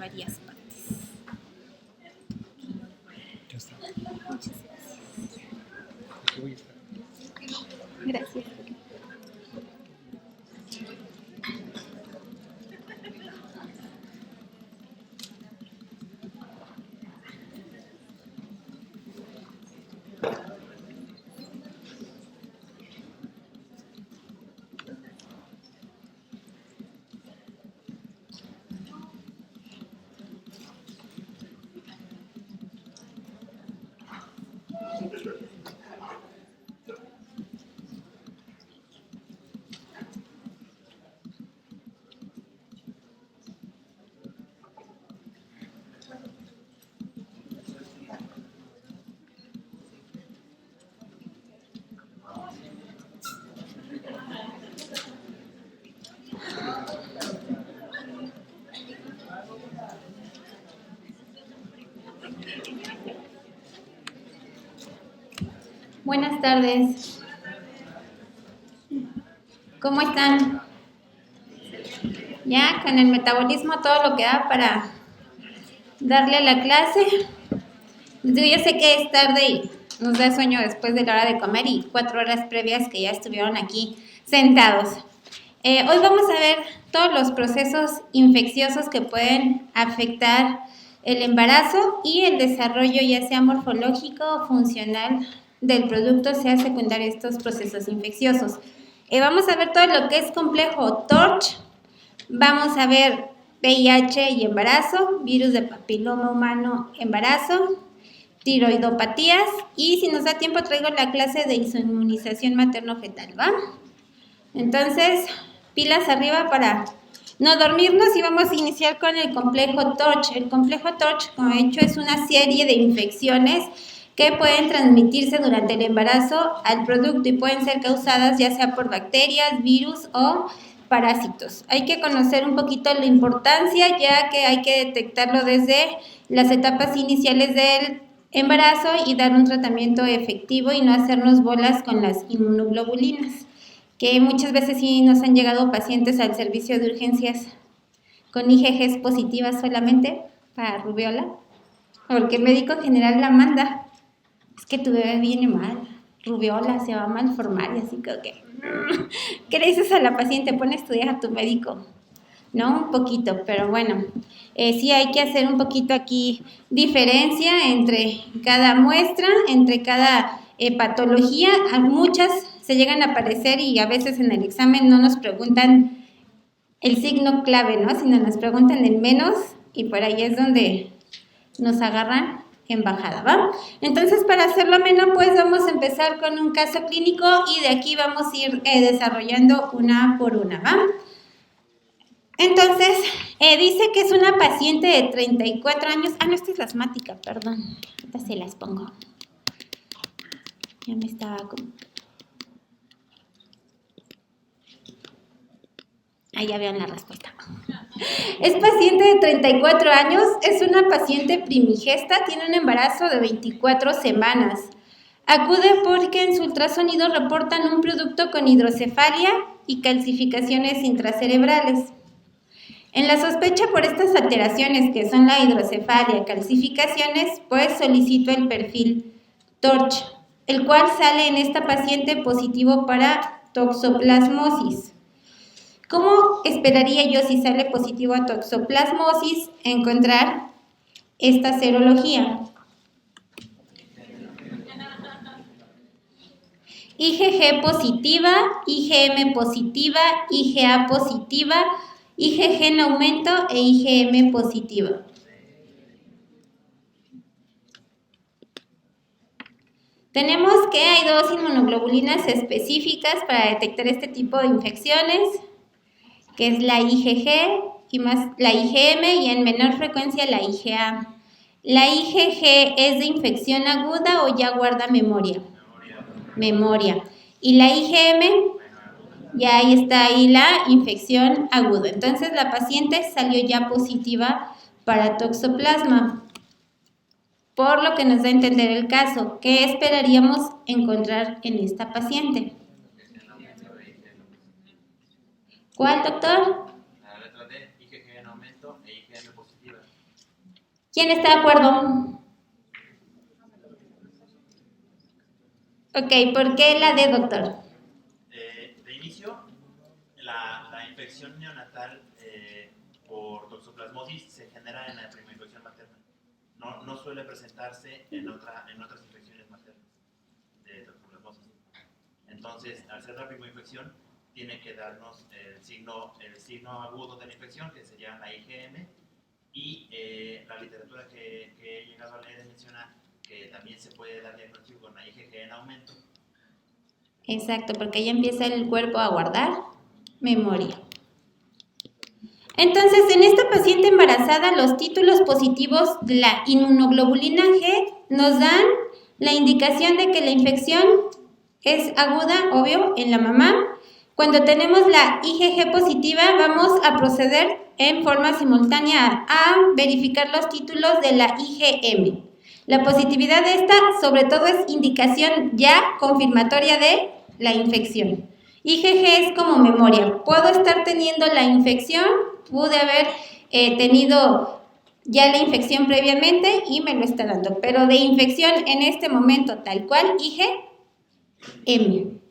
varias partes. Ya está. Muchas Aquí voy a estar. gracias. Gracias. Buenas tardes. ¿Cómo están? Ya con el metabolismo todo lo que da para darle a la clase. Digo, yo sé que es tarde y nos da sueño después de la hora de comer y 4 horas previas que ya estuvieron aquí sentados. Hoy vamos a ver todos los procesos infecciosos que pueden afectar el embarazo y el desarrollo ya sea morfológico o funcional del producto, sea secundario a estos procesos infecciosos. Vamos a ver todo lo que es complejo TORCH, vamos a ver VIH y embarazo, virus de papiloma humano, embarazo, tiroidopatías y si nos da tiempo traigo la clase de inmunización materno-fetal, ¿va? Entonces, pilas arriba para no dormirnos y vamos a iniciar con el complejo TORCH. El complejo TORCH, como he dicho, es una serie de infecciones que pueden transmitirse durante el embarazo al producto y pueden ser causadas ya sea por bacterias, virus o parásitos. Hay que conocer un poquito la importancia ya que hay que detectarlo desde las etapas iniciales del embarazo y dar un tratamiento efectivo y no hacernos bolas con las inmunoglobulinas, que muchas veces sí nos han llegado pacientes al servicio de urgencias con IgGs positivas solamente para rubiola, porque el médico general la manda. Es que tu bebé viene mal, rubiola, se va a malformar y así que ¿qué le dices a la paciente? Pon a estudiar a tu médico, ¿no? Un poquito, pero bueno, sí hay que hacer un poquito aquí diferencia entre cada muestra, entre cada patología. Muchas se llegan a aparecer y a veces en el examen no nos preguntan el signo clave, ¿no? Sino nos preguntan el menos y por ahí es donde nos agarran en bajada, ¿va? Entonces, para hacerlo menos, pues vamos a empezar con un caso clínico y de aquí vamos a ir desarrollando una por una, ¿va? Entonces, dice que es una paciente de 34 años. No, esta es la asmática, perdón. Ahorita se las pongo. Ya me estaba como... ya vean la respuesta. Es paciente de 34 años, es una paciente primigesta, tiene un embarazo de 24 semanas. Acude porque en su ultrasonido reportan un producto con hidrocefalia y calcificaciones intracerebrales. En la sospecha por estas alteraciones que son la hidrocefalia, calcificaciones, pues solicito el perfil TORCH, el cual sale en esta paciente positivo para toxoplasmosis. ¿Cómo esperaría yo si sale positivo a toxoplasmosis encontrar esta serología? IgG positiva, IgM positiva, IgA positiva, IgG en aumento e IgM positiva. Tenemos que hay 2 inmunoglobulinas específicas para detectar este tipo de infecciones, que es la IgG y más la IgM y en menor frecuencia la IgA. ¿La IgG es de infección aguda o ya guarda memoria? Memoria. ¿Y la IgM? Ya ahí está ahí la infección aguda. Entonces la paciente salió ya positiva para toxoplasma. Por lo que nos da a entender el caso, ¿qué esperaríamos encontrar en esta paciente? ¿Cuál, doctor? La letra D, IgG en aumento e IgM positiva. ¿Quién está de acuerdo? Ok, ¿por qué la D, doctor? De inicio, la infección neonatal por toxoplasmosis se genera en la primoinfección materna. No suele presentarse en otras infecciones maternas de toxoplasmosis. Entonces, al ser la primoinfección, tiene que darnos el signo agudo de la infección, que sería la IgM, y la literatura que he llegado a leer menciona que también se puede dar diagnóstico con la IgG en aumento. Exacto, porque ya empieza el cuerpo a guardar memoria. Entonces, en esta paciente embarazada, los títulos positivos de la inmunoglobulina G nos dan la indicación de que la infección es aguda, obvio, en la mamá. Cuando tenemos la IgG positiva, vamos a proceder en forma simultánea a verificar los títulos de la IgM. La positividad de esta, sobre todo, es indicación ya confirmatoria de la infección. IgG es como memoria. Puedo estar teniendo la infección, pude haber tenido ya la infección previamente y me lo está dando. Pero de infección en este momento, tal cual, IgM.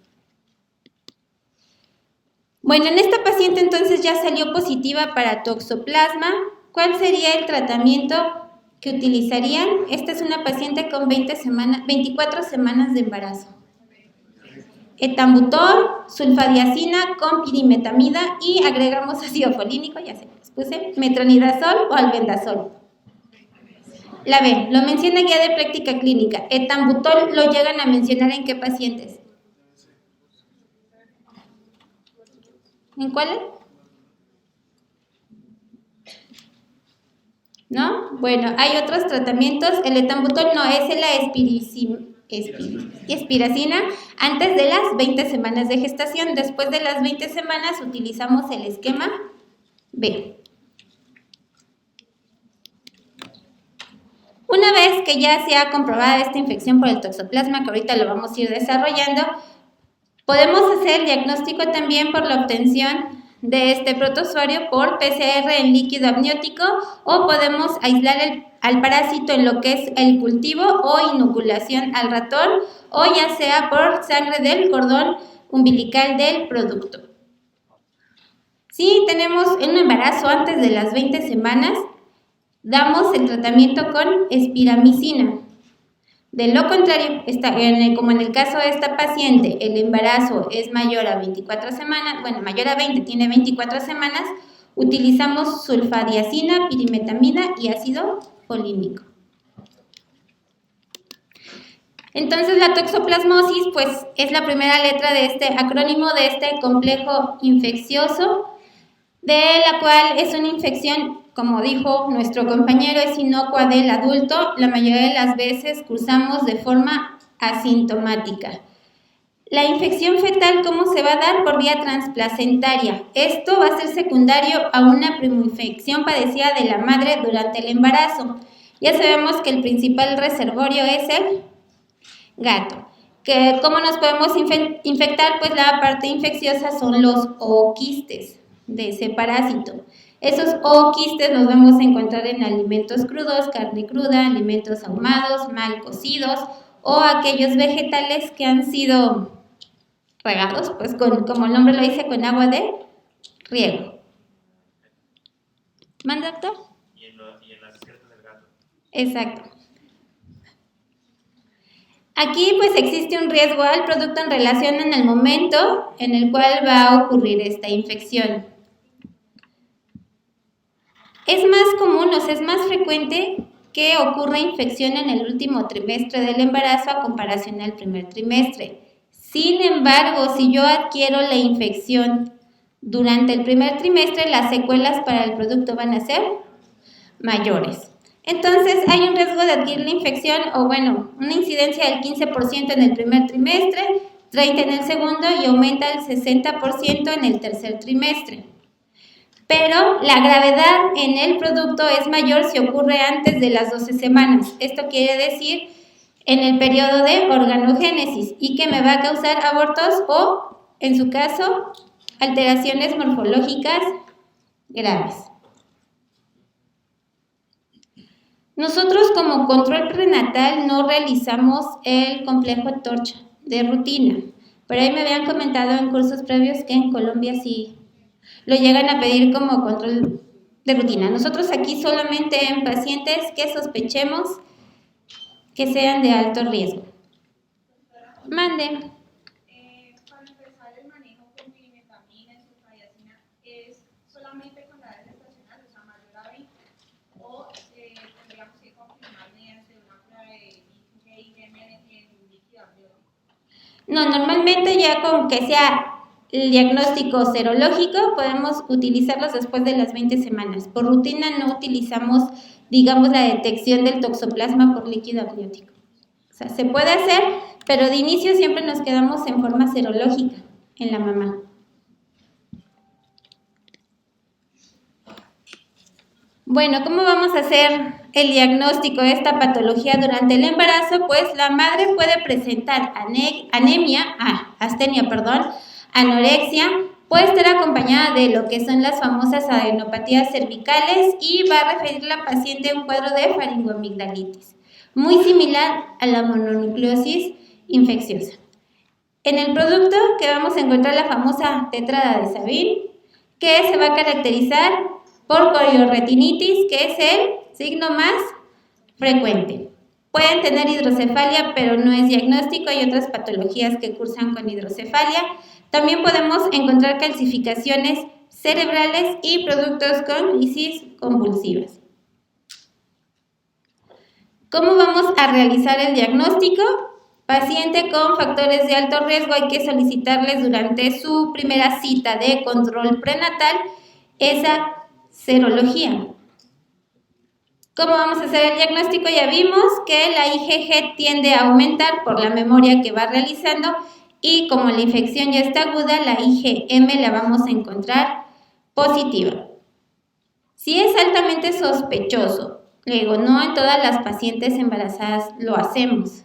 Bueno, en esta paciente entonces ya salió positiva para toxoplasma. ¿Cuál sería el tratamiento que utilizarían? Esta es una paciente con 24 semanas de embarazo. Etambutol, sulfadiazina con pirimetamida y agregamos ácido folínico, ya se los puse, metronidazol o albendazol. La B, lo menciona guía de práctica clínica. Etambutol lo llegan a mencionar ¿en qué pacientes? ¿En cuáles? ¿No? Bueno, hay otros tratamientos. El etambutol no es la espiracina antes de las 20 semanas de gestación. Después de las 20 semanas utilizamos el esquema B. Una vez que ya se ha comprobado esta infección por el toxoplasma, que ahorita lo vamos a ir desarrollando, podemos hacer diagnóstico también por la obtención de este protozoario por PCR en líquido amniótico o podemos aislar al parásito en lo que es el cultivo o inoculación al ratón o ya sea por sangre del cordón umbilical del producto. Si tenemos un embarazo antes de las 20 semanas, damos el tratamiento con espiramicina. De lo contrario, como en el caso de esta paciente, el embarazo es mayor a 24 semanas, bueno, mayor a 20, tiene 24 semanas, utilizamos sulfadiazina, pirimetamida y ácido folínico. Entonces, la toxoplasmosis, pues, es la primera letra de este acrónimo de este complejo infeccioso, de la cual es una infección, como dijo nuestro compañero, es inocua del adulto. La mayoría de las veces cursamos de forma asintomática. La infección fetal, ¿cómo se va a dar? Por vía transplacentaria. Esto va a ser secundario a una primoinfección padecida de la madre durante el embarazo. Ya sabemos que el principal reservorio es el gato. ¿Cómo nos podemos infectar? Pues la parte infecciosa son los ooquistes de ese parásito. Esos ooquistes los vamos a encontrar en alimentos crudos, carne cruda, alimentos ahumados, mal cocidos o aquellos vegetales que han sido regados, pues como el nombre lo dice, con agua de riego. ¿Manda, doctor? Y en las excretas del gato. Exacto. Aquí pues existe un riesgo al producto en relación en el momento en el cual va a ocurrir esta infección. Es más común, o sea, es más frecuente que ocurra infección en el último trimestre del embarazo a comparación al primer trimestre. Sin embargo, si yo adquiero la infección durante el primer trimestre, las secuelas para el producto van a ser mayores. Entonces, hay un riesgo de adquirir la infección, o bueno, una incidencia del 15% en el primer trimestre, 30% en el segundo y aumenta el 60% en el tercer trimestre. Pero la gravedad en el producto es mayor si ocurre antes de las 12 semanas. Esto quiere decir en el periodo de organogénesis y que me va a causar abortos o, en su caso, alteraciones morfológicas graves. Nosotros como control prenatal no realizamos el complejo Torch de rutina. Por ahí me habían comentado en cursos previos que en Colombia sí lo llegan a pedir como control de rutina. Nosotros aquí solamente en pacientes que sospechemos que sean de alto riesgo. Mande. Para empezar el manejo con milimetamina y sulfadiazina, ¿es solamente con la edad gestacional, o sea, mayor a 20? ¿O tendríamos que confirmar mediante una prueba de IgM en líquido amniótico? No, normalmente ya con que sea el diagnóstico serológico podemos utilizarlos después de las 20 semanas. Por rutina no utilizamos, digamos, la detección del toxoplasma por líquido amniótico. O sea, se puede hacer, pero de inicio siempre nos quedamos en forma serológica en la mamá. Bueno, ¿cómo vamos a hacer el diagnóstico de esta patología durante el embarazo? Pues la madre puede presentar anorexia, puede estar acompañada de lo que son las famosas adenopatías cervicales y va a referir la paciente a un cuadro de faringoamigdalitis, muy similar a la mononucleosis infecciosa. En el producto que vamos a encontrar la famosa tetrada de Sabin, que se va a caracterizar por coriorretinitis, que es el signo más frecuente. Pueden tener hidrocefalia, pero no es diagnóstico. Hay otras patologías que cursan con hidrocefalia. También podemos encontrar calcificaciones cerebrales y productos con crisis convulsivas. ¿Cómo vamos a realizar el diagnóstico? Paciente con factores de alto riesgo, hay que solicitarles durante su primera cita de control prenatal esa serología. ¿Cómo vamos a hacer el diagnóstico? Ya vimos que la IgG tiende a aumentar por la memoria que va realizando y como la infección ya está aguda, la IgM la vamos a encontrar positiva. Si es altamente sospechoso, luego no en todas las pacientes embarazadas lo hacemos,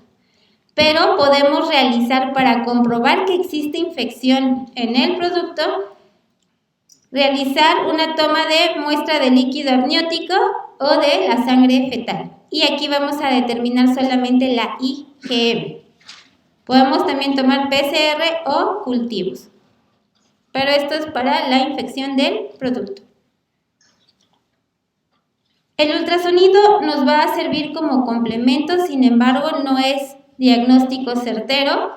pero podemos realizar para comprobar que existe infección en el producto, realizar una toma de muestra de líquido amniótico o de la sangre fetal. Y aquí vamos a determinar solamente la IgM. Podemos también tomar PCR o cultivos, pero esto es para la infección del producto. El ultrasonido nos va a servir como complemento, sin embargo, no es diagnóstico certero,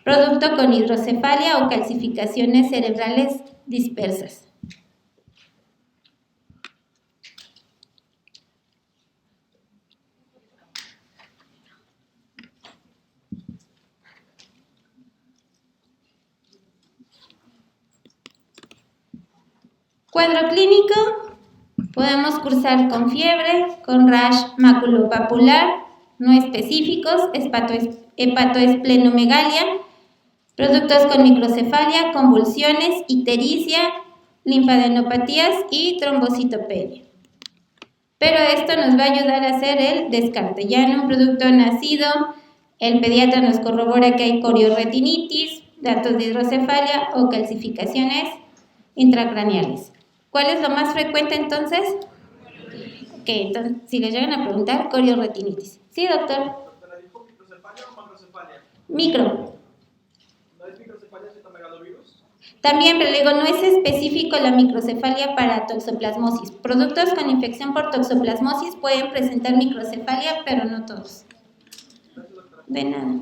producto con hidrocefalia o calcificaciones cerebrales dispersas. Cuadro clínico, podemos cursar con fiebre, con rash maculopapular, no específicos, hepatoesplenomegalia, productos con microcefalia, convulsiones, ictericia, linfadenopatías y trombocitopenia. Pero esto nos va a ayudar a hacer el descarte. Ya en un producto nacido, el pediatra nos corrobora que hay coriorretinitis, datos de hidrocefalia o calcificaciones intracraneales. ¿Cuál es lo más frecuente entonces? Ok, entonces si les llegan a preguntar, coriorretinitis. Sí, doctor. ¿Doctora dijo microcefalia o macrocefalia? Micro. ¿No es microcefalia citomegalovirus? También, pero le digo, no es específico la microcefalia para toxoplasmosis. Productos con infección por toxoplasmosis pueden presentar microcefalia, pero no todos. Gracias, doctora. De nada.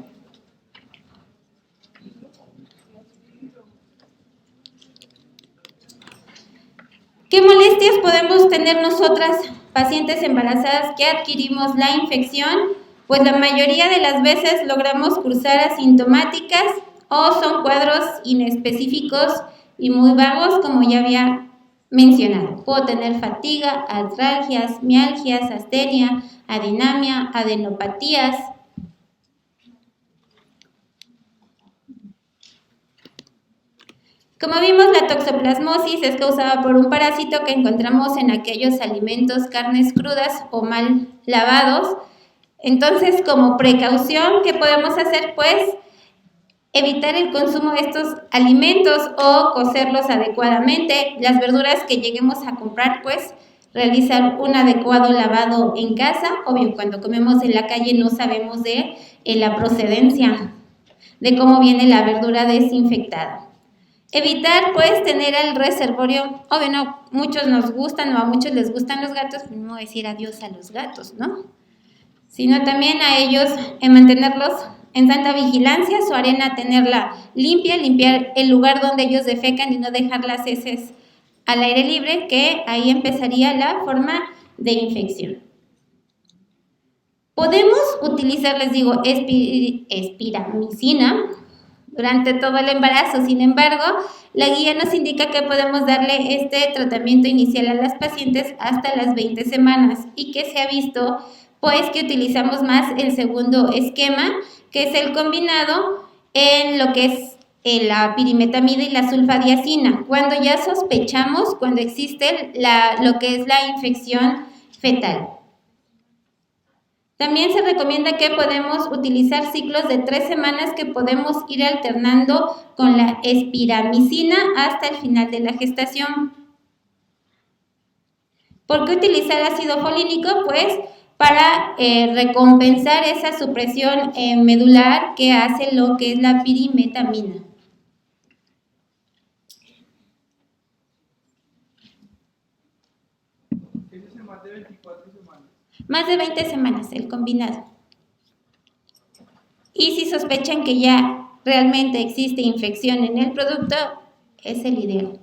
¿Qué molestias podemos tener nosotras, pacientes embarazadas que adquirimos la infección? Pues la mayoría de las veces logramos cursar asintomáticas o son cuadros inespecíficos y muy vagos, como ya había mencionado. Puedo tener fatiga, artralgias, mialgias, astenia, adinamia, adenopatías. Como vimos, la toxoplasmosis es causada por un parásito que encontramos en aquellos alimentos, carnes crudas o mal lavados. Entonces, como precaución, ¿qué podemos hacer? Pues evitar el consumo de estos alimentos o cocerlos adecuadamente. Las verduras que lleguemos a comprar, pues realizar un adecuado lavado en casa. Obvio, cuando comemos en la calle no sabemos de la procedencia, de cómo viene la verdura desinfectada. Evitar, pues, tener el reservorio. Obvio, no, muchos nos gustan o a muchos les gustan los gatos, no decir adiós a los gatos, ¿no? Sino también a ellos mantenerlos en santa vigilancia, su arena tenerla limpia, limpiar el lugar donde ellos defecan y no dejar las heces al aire libre, que ahí empezaría la forma de infección. Podemos utilizar, les digo, espiramicina durante todo el embarazo. Sin embargo, la guía nos indica que podemos darle este tratamiento inicial a las pacientes hasta las 20 semanas y que se ha visto pues que utilizamos más el segundo esquema, que es el combinado en lo que es la pirimetamida y la sulfadiazina, cuando ya sospechamos, cuando existe lo que es la infección fetal. También se recomienda que podemos utilizar ciclos de 3 semanas que podemos ir alternando con la espiramicina hasta el final de la gestación. ¿Por qué utilizar ácido folínico? Pues para recompensar esa supresión medular que hace lo que es la pirimetamina. ¿Es ese más de 24 semanas? Más de 20 semanas el combinado. Y si sospechan que ya realmente existe infección en el producto, es el ideal.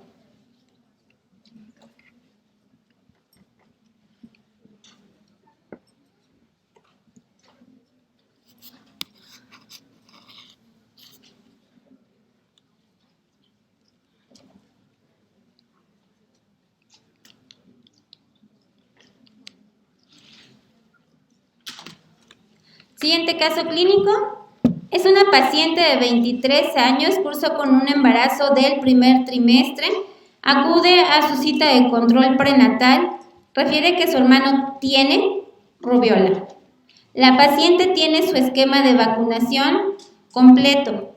Siguiente caso clínico. Es una paciente de 23 años, cursó con un embarazo del primer trimestre, acude a su cita de control prenatal, refiere que su hermano tiene rubiola. La paciente tiene su esquema de vacunación completo.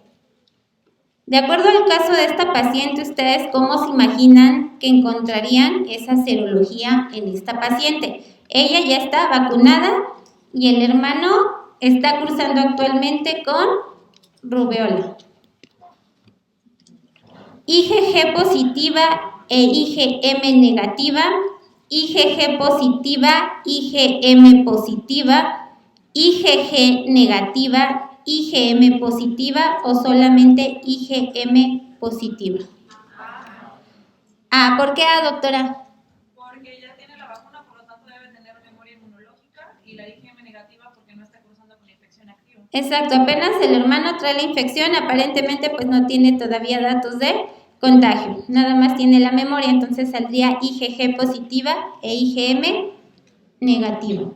De acuerdo al caso de esta paciente, ¿ustedes cómo se imaginan que encontrarían esa serología en esta paciente? Ella ya está vacunada y el hermano está cursando actualmente con rubiola. IgG positiva e IgM negativa, IgG positiva, IgM positiva, IgG negativa, IgM positiva o solamente IgM positiva. ¿Por qué, doctora? Porque ya tiene la vacuna, por lo tanto debe tener memoria inmunológica, y la IgM negativa porque no está cruzando con infección activa. Exacto, apenas el hermano trae la infección, aparentemente pues no tiene todavía datos de contagio, nada más tiene la memoria, entonces saldría IgG positiva e IgM negativa.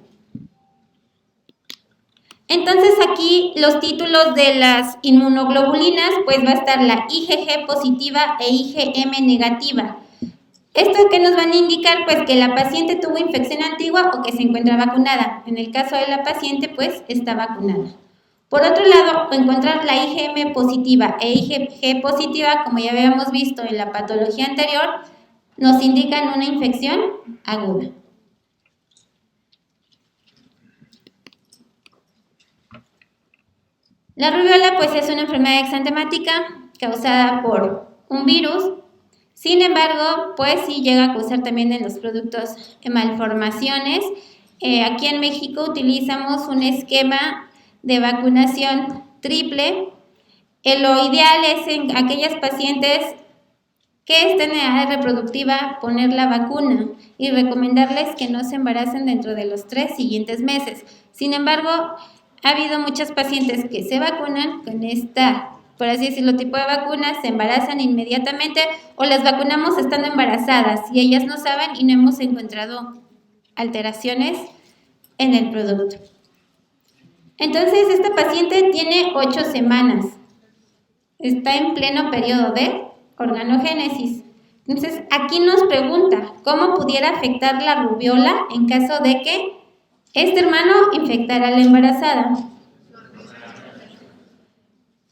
Entonces aquí los títulos de las inmunoglobulinas, pues va a estar la IgG positiva e IgM negativa. ¿Esto qué nos van a indicar? Pues que la paciente tuvo infección antigua o que se encuentra vacunada. En el caso de la paciente, pues está vacunada. Por otro lado, encontrar la IgM positiva e IgG positiva, como ya habíamos visto en la patología anterior, nos indican una infección aguda. La rubiola pues es una enfermedad exantemática causada por un virus. Sin embargo, pues sí llega a causar también en los productos malformaciones. Aquí en México utilizamos un esquema de vacunación triple. Lo ideal es en aquellas pacientes que estén en edad reproductiva poner la vacuna y recomendarles que no se embaracen dentro de los 3 siguientes meses. Sin embargo, ha habido muchas pacientes que se vacunan con esta, por así decirlo, tipo de vacunas, se embarazan inmediatamente o las vacunamos estando embarazadas y ellas no saben y no hemos encontrado alteraciones en el producto. Entonces, esta paciente tiene 8 semanas, está en pleno periodo de organogénesis. Entonces, aquí nos pregunta cómo pudiera afectar la rubiola en caso de que este hermano infectara a la embarazada.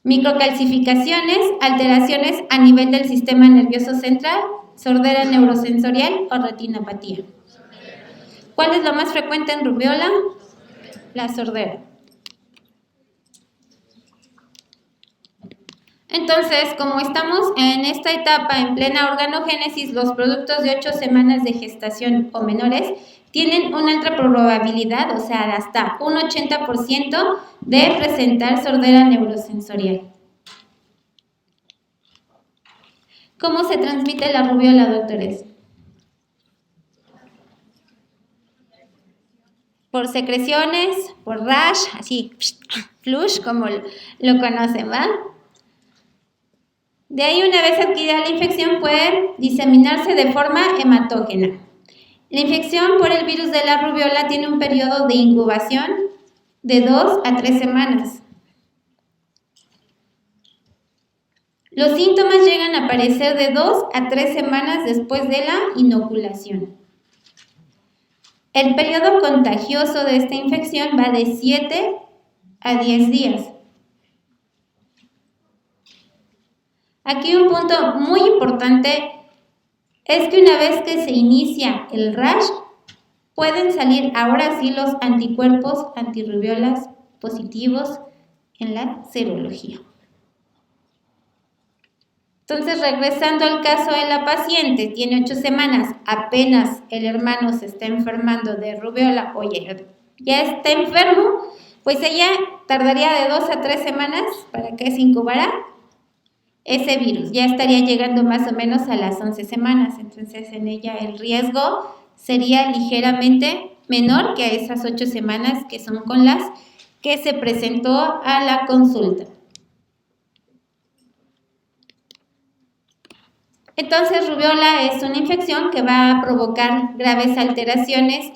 Microcalcificaciones, alteraciones a nivel del sistema nervioso central, sordera neurosensorial o retinopatía. ¿Cuál es lo más frecuente en rubiola? La sordera. Entonces, como estamos en esta etapa en plena organogénesis, los productos de 8 semanas de gestación o menores tienen una alta probabilidad, o sea, hasta un 80% de presentar sordera neurosensorial. ¿Cómo se transmite la rubiola, doctores? Por secreciones, por rash, así, flush, como lo conocen, ¿va? De ahí, una vez adquirida la infección, puede diseminarse de forma hematógena. La infección por el virus de la rubiola tiene un periodo de incubación de 2 a 3 semanas. Los síntomas llegan a aparecer de 2 a 3 semanas después de la inoculación. El periodo contagioso de esta infección va de 7 a 10 días. Aquí un punto muy importante es que una vez que se inicia el rash, pueden salir ahora sí los anticuerpos antirrubiolas positivos en la serología. Entonces, regresando al caso de la paciente, tiene 8 semanas, apenas el hermano se está enfermando de rubiola, oye, ya está enfermo, pues ella tardaría de 2 a 3 semanas para que se incubara ese virus. Ya estaría llegando más o menos a las 11 semanas, entonces en ella el riesgo sería ligeramente menor que a esas 8 semanas que son con las que se presentó a la consulta. Entonces, rubiola es una infección que va a provocar graves alteraciones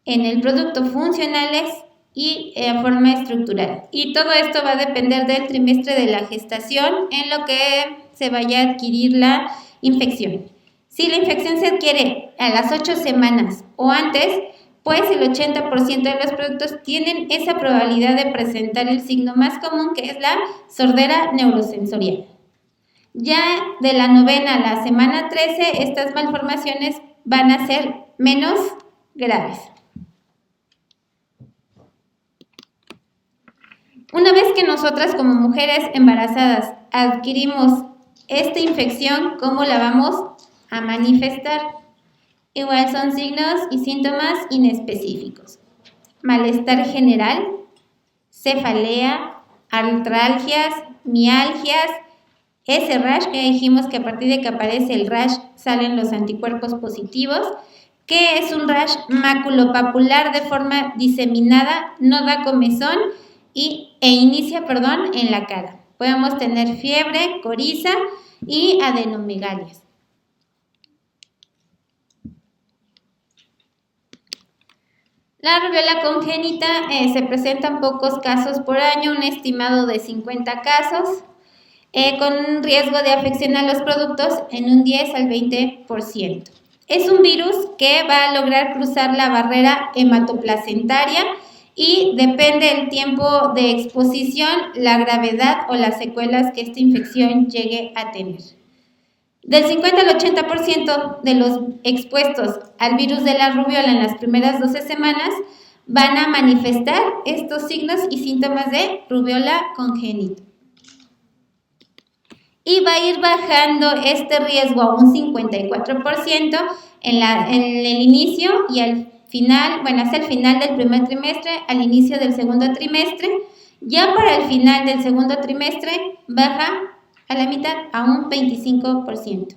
en el producto funcionales y en forma estructural. Y todo esto va a depender del trimestre de la gestación en lo que se vaya a adquirir la infección. Si la infección se adquiere a las 8 semanas o antes, pues el 80% de los productos tienen esa probabilidad de presentar el signo más común, que es la sordera neurosensorial. Ya de la 9ª a la semana 13, estas malformaciones van a ser menos graves. Una vez que nosotras como mujeres embarazadas adquirimos esta infección, ¿cómo la vamos a manifestar? Igual son signos y síntomas inespecíficos. Malestar general, cefalea, artralgias, mialgias, ese rash que dijimos que a partir de que aparece el rash salen los anticuerpos positivos, que es un rash maculopapular de forma diseminada, no da comezón e inicia en la cara. Podemos tener fiebre, coriza y adenomegalias. La rubiola congénita se presenta en pocos casos por año, un estimado de 50 casos. Con un riesgo de afección a los productos en un 10 al 20%. Es un virus que va a lograr cruzar la barrera hematoplacentaria y depende del tiempo de exposición, la gravedad o las secuelas que esta infección llegue a tener. Del 50 al 80% de los expuestos al virus de la rubiola en las primeras 12 semanas van a manifestar estos signos y síntomas de rubiola congénita. Y va a ir bajando este riesgo a un 54% en el inicio y al final, hasta el final del primer trimestre, al inicio del segundo trimestre. Ya para el final del segundo trimestre baja a la mitad, a un 25%.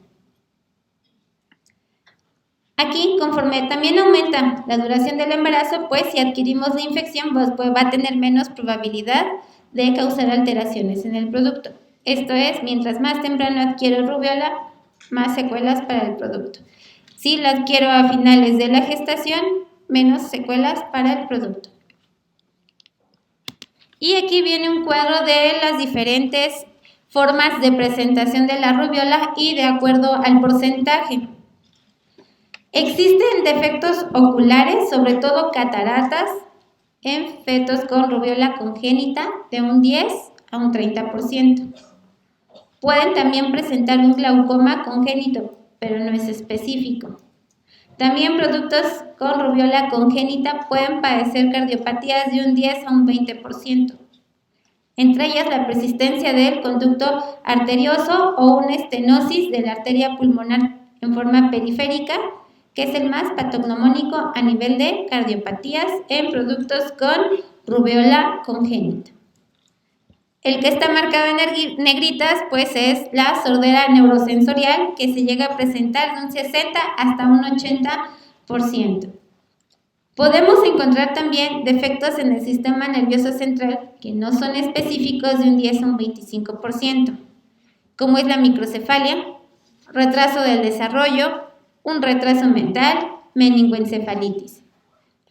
Aquí, conforme también aumenta la duración del embarazo, pues si adquirimos la infección, pues va a tener menos probabilidad de causar alteraciones en el producto. Esto es, mientras más temprano adquiero rubiola, más secuelas para el producto. Si la adquiero a finales de la gestación, menos secuelas para el producto. Y aquí viene un cuadro de las diferentes formas de presentación de la rubiola y de acuerdo al porcentaje. Existen defectos oculares, sobre todo cataratas, en fetos con rubiola congénita de un 10 a un 30%. Pueden también presentar un glaucoma congénito, pero no es específico. También productos con rubiola congénita pueden padecer cardiopatías de un 10 a un 20%. Entre ellas la persistencia del conducto arterioso o una estenosis de la arteria pulmonar en forma periférica, que es el más patognomónico a nivel de cardiopatías en productos con rubiola congénita. El que está marcado en negritas pues es la sordera neurosensorial, que se llega a presentar de un 60 hasta un 80%. Podemos encontrar también defectos en el sistema nervioso central que no son específicos de un 10 a un 25%, como es la microcefalia, retraso del desarrollo, un retraso mental, meningoencefalitis,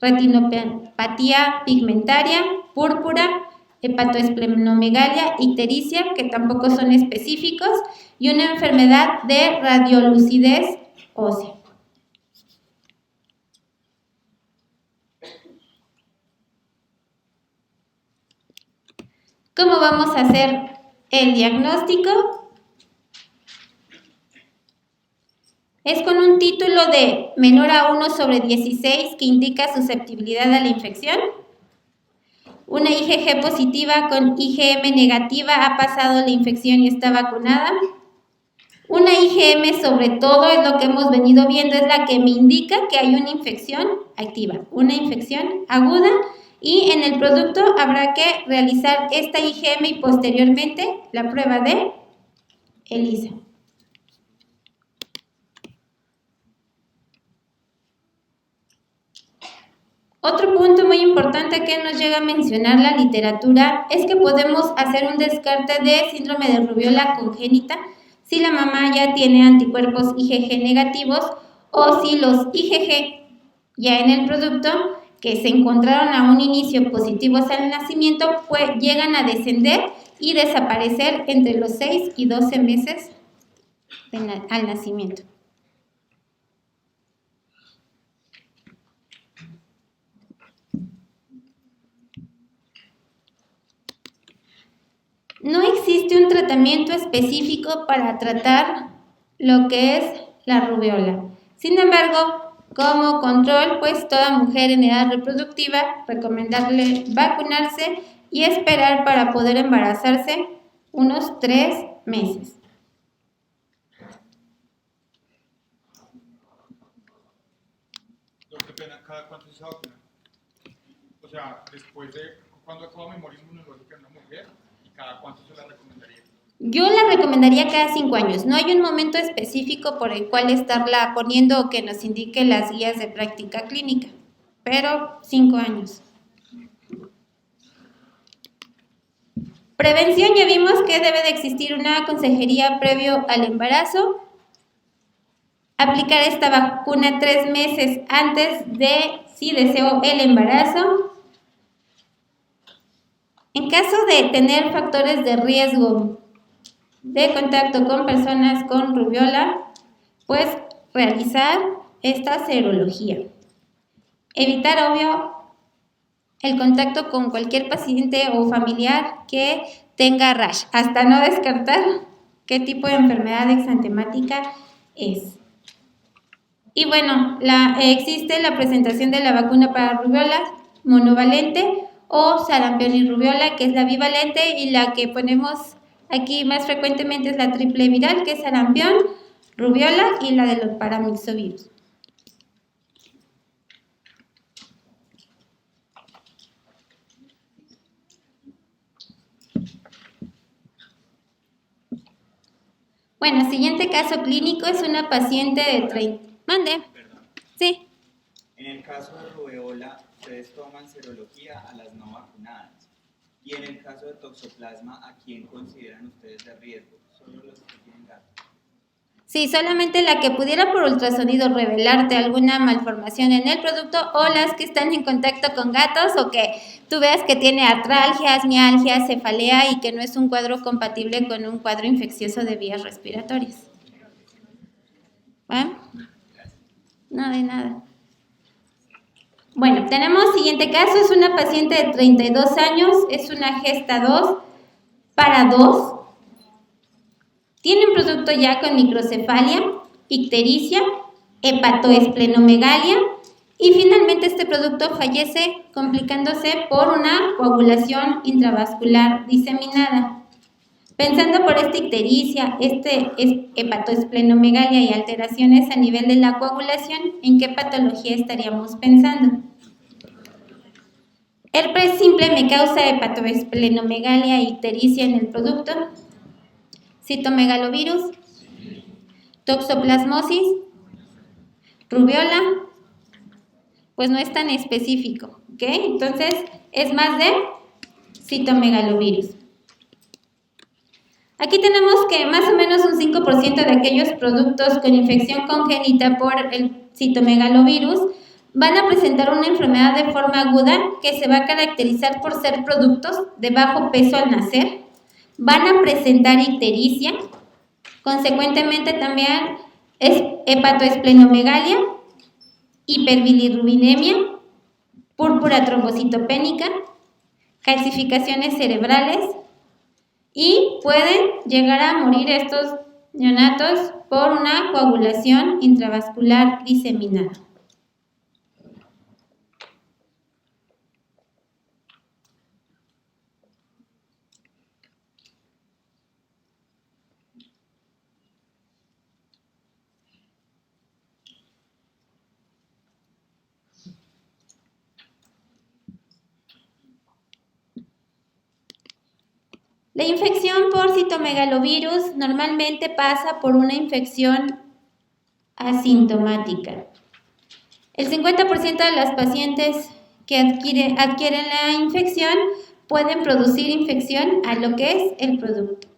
retinopatía pigmentaria, púrpura, hepatoesplenomegalia, ictericia, que tampoco son específicos, y una enfermedad de radiolucidez ósea. ¿Cómo vamos a hacer el diagnóstico? Es con un título de menor a 1/16 que indica susceptibilidad a la infección. Una IgG positiva con IgM negativa ha pasado la infección y está vacunada. Una IgM sobre todo es lo que hemos venido viendo, es la que me indica que hay una infección activa, una infección aguda, y en el producto habrá que realizar esta IgM y posteriormente la prueba de ELISA. Otro punto muy importante que nos llega a mencionar la literatura es que podemos hacer un descarte de síndrome de rubiola congénita si la mamá ya tiene anticuerpos IgG negativos o si los IgG ya en el producto que se encontraron a un inicio positivos al nacimiento pues llegan a descender y desaparecer entre los 6 y 12 meses al nacimiento. No existe un tratamiento específico para tratar lo que es la rubiola. Sin embargo, como control, pues toda mujer en edad reproductiva, recomendarle vacunarse y esperar para poder embarazarse unos 3 meses. Qué pena, ¿cada cuánto se vacuna? O sea, después de cuando acaba memoria inmunológica en una mujer, ¿y cada cuánto se la recomendaría? Yo la recomendaría cada 5 años. No hay un momento específico por el cual estarla poniendo o que nos indique las guías de práctica clínica, pero 5 años. Prevención, ya vimos que debe de existir una consejería previo al embarazo. Aplicar esta vacuna 3 meses antes de si deseo el embarazo. En caso de tener factores de riesgo de contacto con personas con rubiola, pues realizar esta serología. Evitar, obvio, el contacto con cualquier paciente o familiar que tenga rash, hasta no descartar qué tipo de enfermedad exantemática es. Y bueno, existe la presentación de la vacuna para rubiola monovalente o sarampión y rubiola, que es la bivalente, y la que ponemos aquí más frecuentemente es la triple viral, que es sarampión, rubiola y la de los paramyxovirus. Bueno, siguiente caso clínico es una paciente de 30. Mande. Perdón. Sí. En el caso de rubéola, ustedes toman serología a las no vacunadas. Y en el caso de toxoplasma, ¿a quién consideran ustedes de riesgo? ¿Solo los que tienen gato? Sí, solamente la que pudiera por ultrasonido revelarte alguna malformación en el producto, o las que están en contacto con gatos, o que tú veas que tiene artralgias, mialgias, cefalea y que no es un cuadro compatible con un cuadro infeccioso de vías respiratorias. ¿Va? No, de nada. Bueno, tenemos siguiente caso, es una paciente de 32 años, es una gesta 2 para 2. Tiene un producto ya con microcefalia, ictericia, hepatoesplenomegalia y finalmente este producto fallece complicándose por una coagulación intravascular diseminada. Pensando por esta ictericia, hepatoesplenomegalia y alteraciones a nivel de la coagulación, ¿en qué patología estaríamos pensando? Herpes simple me causa hepatoesplenomegalia e ictericia en el producto. Citomegalovirus, toxoplasmosis, rubiola, pues no es tan específico, ¿ok? Entonces es más de citomegalovirus. Aquí tenemos que más o menos un 5% de aquellos productos con infección congénita por el citomegalovirus van a presentar una enfermedad de forma aguda que se va a caracterizar por ser productos de bajo peso al nacer, van a presentar ictericia, consecuentemente también es hepatoesplenomegalia, hiperbilirrubinemia, púrpura trombocitopénica, calcificaciones cerebrales y pueden llegar a morir estos neonatos por una coagulación intravascular diseminada. La infección por citomegalovirus normalmente pasa por una infección asintomática. El 50% de las pacientes que adquieren la infección pueden producir infección a lo que es el producto.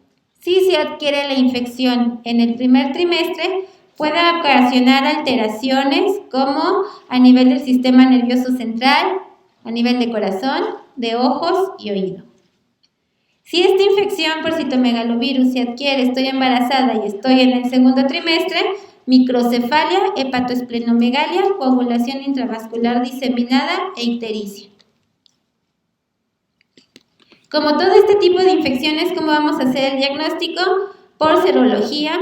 Si se adquiere la infección en el primer trimestre, puede ocasionar alteraciones como a nivel del sistema nervioso central, a nivel de corazón, de ojos y oído. Si esta infección por citomegalovirus se adquiere, estoy embarazada y estoy en el segundo trimestre, microcefalia, hepatoesplenomegalia, coagulación intravascular diseminada e ictericia. Como todo este tipo de infecciones, ¿cómo vamos a hacer el diagnóstico? Por serología,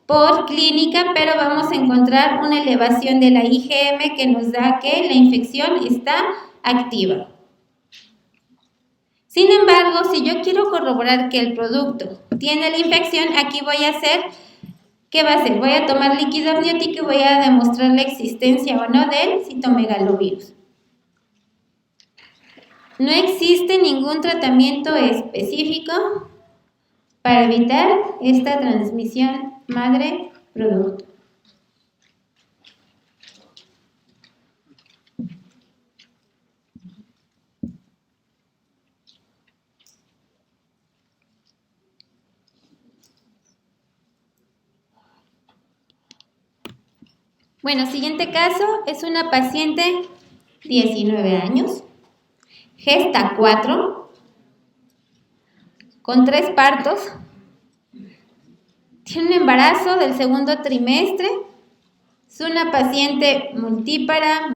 por clínica, pero vamos a encontrar una elevación de la IgM que nos da que la infección está activa. Sin embargo, si yo quiero corroborar que el producto tiene la infección, aquí voy a hacer, ¿qué va a hacer? Voy a tomar líquido amniótico y voy a demostrar la existencia o no del citomegalovirus. No existe ningún tratamiento específico para evitar esta transmisión madre-producto. Bueno, siguiente caso es una paciente 19 años, gesta 4, con 3 partos, tiene un embarazo del segundo trimestre, es una paciente multípara,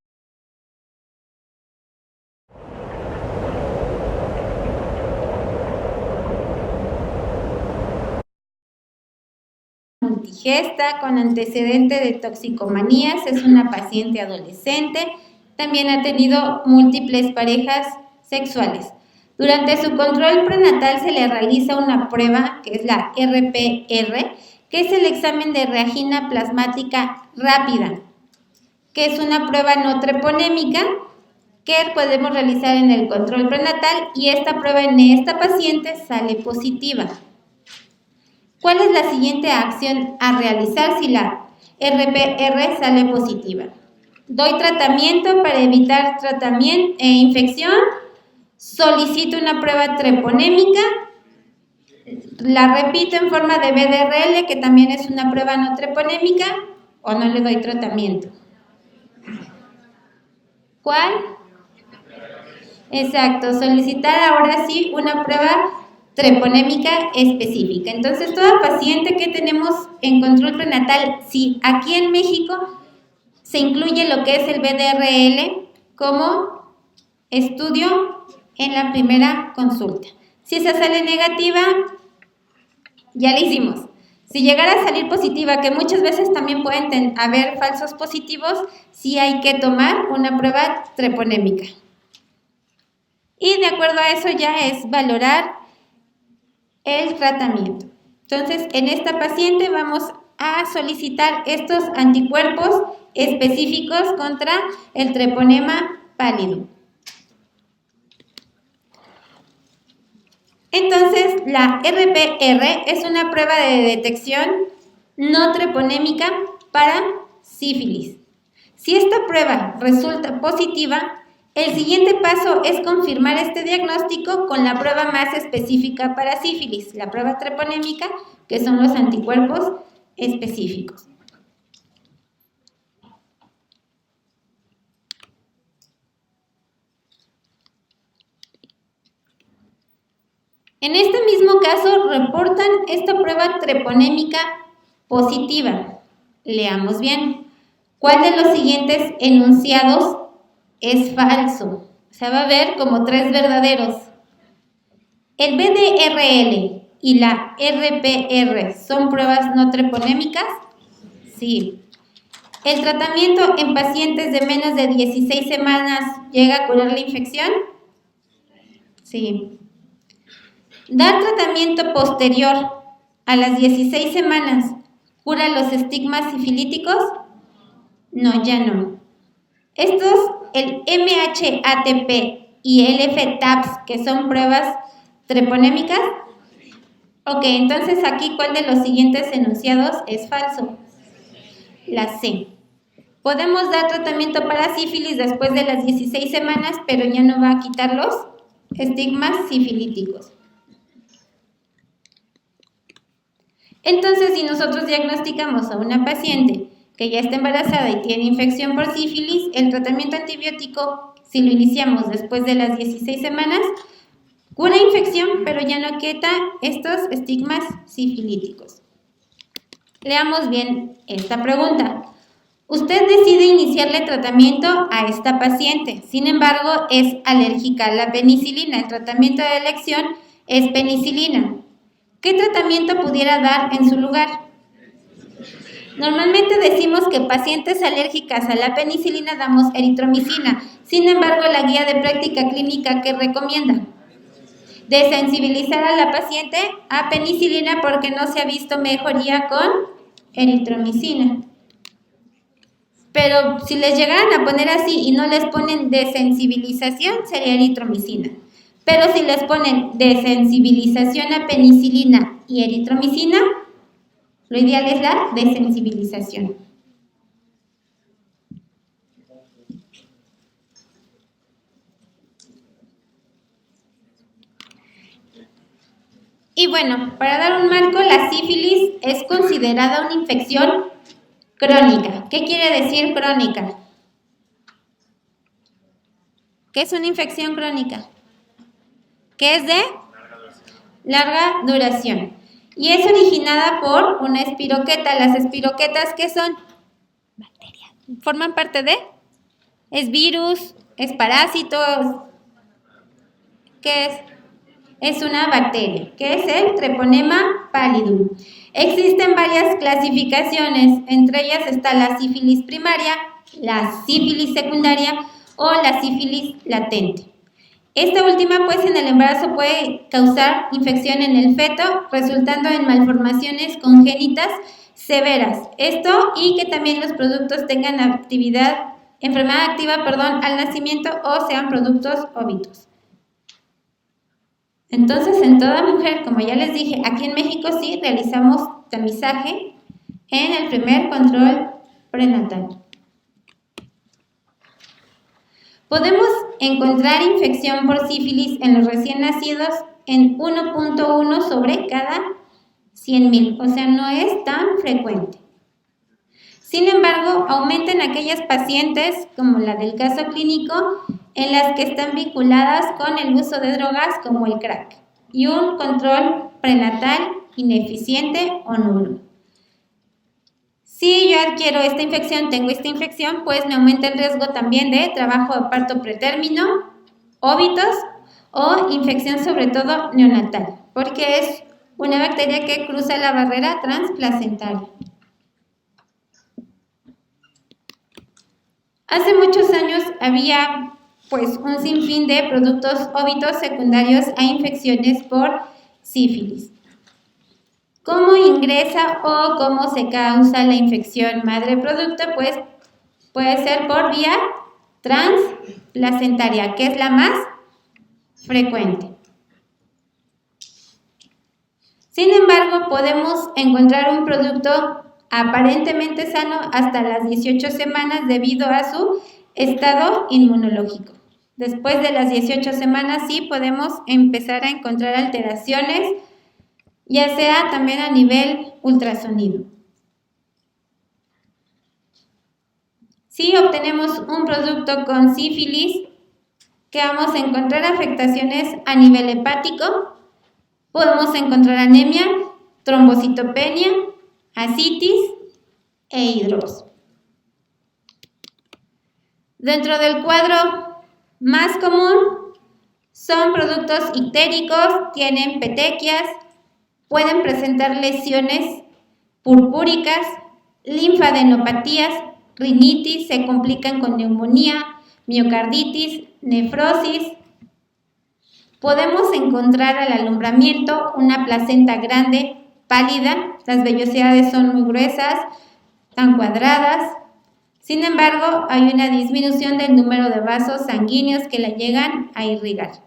multigesta con antecedente de toxicomanías, es una paciente adolescente, también ha tenido múltiples parejas sexuales. Durante su control prenatal se le realiza una prueba que es la RPR, que es el examen de reagina plasmática rápida, que es una prueba no treponémica que podemos realizar en el control prenatal y esta prueba en esta paciente sale positiva. ¿Cuál es la siguiente acción a realizar si la RPR sale positiva? Doy tratamiento para evitar infección, solicito una prueba treponémica, la repito en forma de BDRL, que también es una prueba no treponémica, o no le doy tratamiento. ¿Cuál? Exacto, solicitar ahora sí una prueba treponémica específica. Entonces, toda paciente que tenemos en control prenatal, sí, aquí en México se incluye lo que es el BDRL como estudio en la primera consulta. Si esa sale negativa, ya la hicimos. Si llegara a salir positiva, que muchas veces también pueden haber falsos positivos, sí hay que tomar una prueba treponémica. Y de acuerdo a eso ya es valorar el tratamiento. Entonces, en esta paciente vamos a solicitar estos anticuerpos específicos contra el treponema pálido. Entonces, la RPR es una prueba de detección no treponémica para sífilis. Si esta prueba resulta positiva, el siguiente paso es confirmar este diagnóstico con la prueba más específica para sífilis, la prueba treponémica, que son los anticuerpos específicos. En este mismo caso, reportan esta prueba treponémica positiva. Leamos bien. ¿Cuál de los siguientes enunciados es falso? O sea, va a haber como 3 verdaderos. ¿El VDRL y la RPR son pruebas no treponémicas? Sí. ¿El tratamiento en pacientes de menos de 16 semanas llega a curar la infección? Sí. ¿Dar tratamiento posterior a las 16 semanas cura los estigmas sifilíticos? No, ya no. Estos, el MHATP y el FTAPS, que son pruebas treponémicas. Ok, entonces aquí, ¿cuál de los siguientes enunciados es falso? La C. Podemos dar tratamiento para sífilis después de las 16 semanas, pero ya no va a quitar los estigmas sifilíticos. Entonces, si nosotros diagnosticamos a una paciente que ya está embarazada y tiene infección por sífilis, el tratamiento antibiótico, si lo iniciamos después de las 16 semanas, cura infección, pero ya no quita estos estigmas sifilíticos. Leamos bien esta pregunta. Usted decide iniciarle tratamiento a esta paciente, sin embargo, es alérgica a la penicilina. El tratamiento de elección es penicilina. ¿Qué tratamiento pudiera dar en su lugar? Normalmente decimos que pacientes alérgicas a la penicilina damos eritromicina. Sin embargo, la guía de práctica clínica, ¿qué recomienda? Desensibilizar a la paciente a penicilina porque no se ha visto mejoría con eritromicina. Pero si les llegaran a poner así y no les ponen desensibilización, sería eritromicina. Pero si les ponen desensibilización a penicilina y eritromicina, lo ideal es la desensibilización. Y bueno, para dar un marco, la sífilis es considerada una infección crónica. ¿Qué quiere decir crónica? ¿Qué es una infección crónica? ¿Qué es de? Larga duración. Y es originada por una espiroqueta. Las espiroquetas, ¿qué son? Bacterias. ¿Forman parte de? ¿Es virus? ¿Es parásitos? ¿Qué es? Es una bacteria, que es el treponema pallidum. Existen varias clasificaciones, entre ellas está la sífilis primaria, la sífilis secundaria o la sífilis latente. Esta última, pues, en el embarazo puede causar infección en el feto, resultando en malformaciones congénitas severas. Esto y que también los productos tengan enfermedad activa, al nacimiento o sean productos óbitos. Entonces, en toda mujer, como ya les dije, aquí en México sí realizamos tamizaje en el primer control prenatal. Podemos encontrar infección por sífilis en los recién nacidos en 1.1 sobre cada 100,000, o sea, no es tan frecuente. Sin embargo, aumenta en aquellas pacientes, como la del caso clínico, en las que están vinculadas con el uso de drogas como el crack y un control prenatal ineficiente o nulo. Si yo adquiero esta infección, tengo esta infección, pues me aumenta el riesgo también de trabajo de parto pretérmino, óbitos o infección sobre todo neonatal, porque es una bacteria que cruza la barrera transplacentaria. Hace muchos años había pues un sinfín de productos óbitos secundarios a infecciones por sífilis. ¿Cómo ingresa o cómo se causa la infección madre-producto? Pues puede ser por vía transplacentaria, que es la más frecuente. Sin embargo, podemos encontrar un producto aparentemente sano hasta las 18 semanas debido a su estado inmunológico. Después de las 18 semanas sí podemos empezar a encontrar alteraciones, ya sea también a nivel ultrasonido. Si obtenemos un producto con sífilis, que vamos a encontrar afectaciones a nivel hepático, podemos encontrar anemia, trombocitopenia, ascitis e hidrosis. Dentro del cuadro más común son productos ictéricos, tienen petequias, pueden presentar lesiones purpúricas, linfadenopatías, rinitis, se complican con neumonía, miocarditis, nefrosis. Podemos encontrar al alumbramiento una placenta grande, pálida, las vellosidades son muy gruesas, tan cuadradas. Sin embargo, hay una disminución del número de vasos sanguíneos que la llegan a irrigar.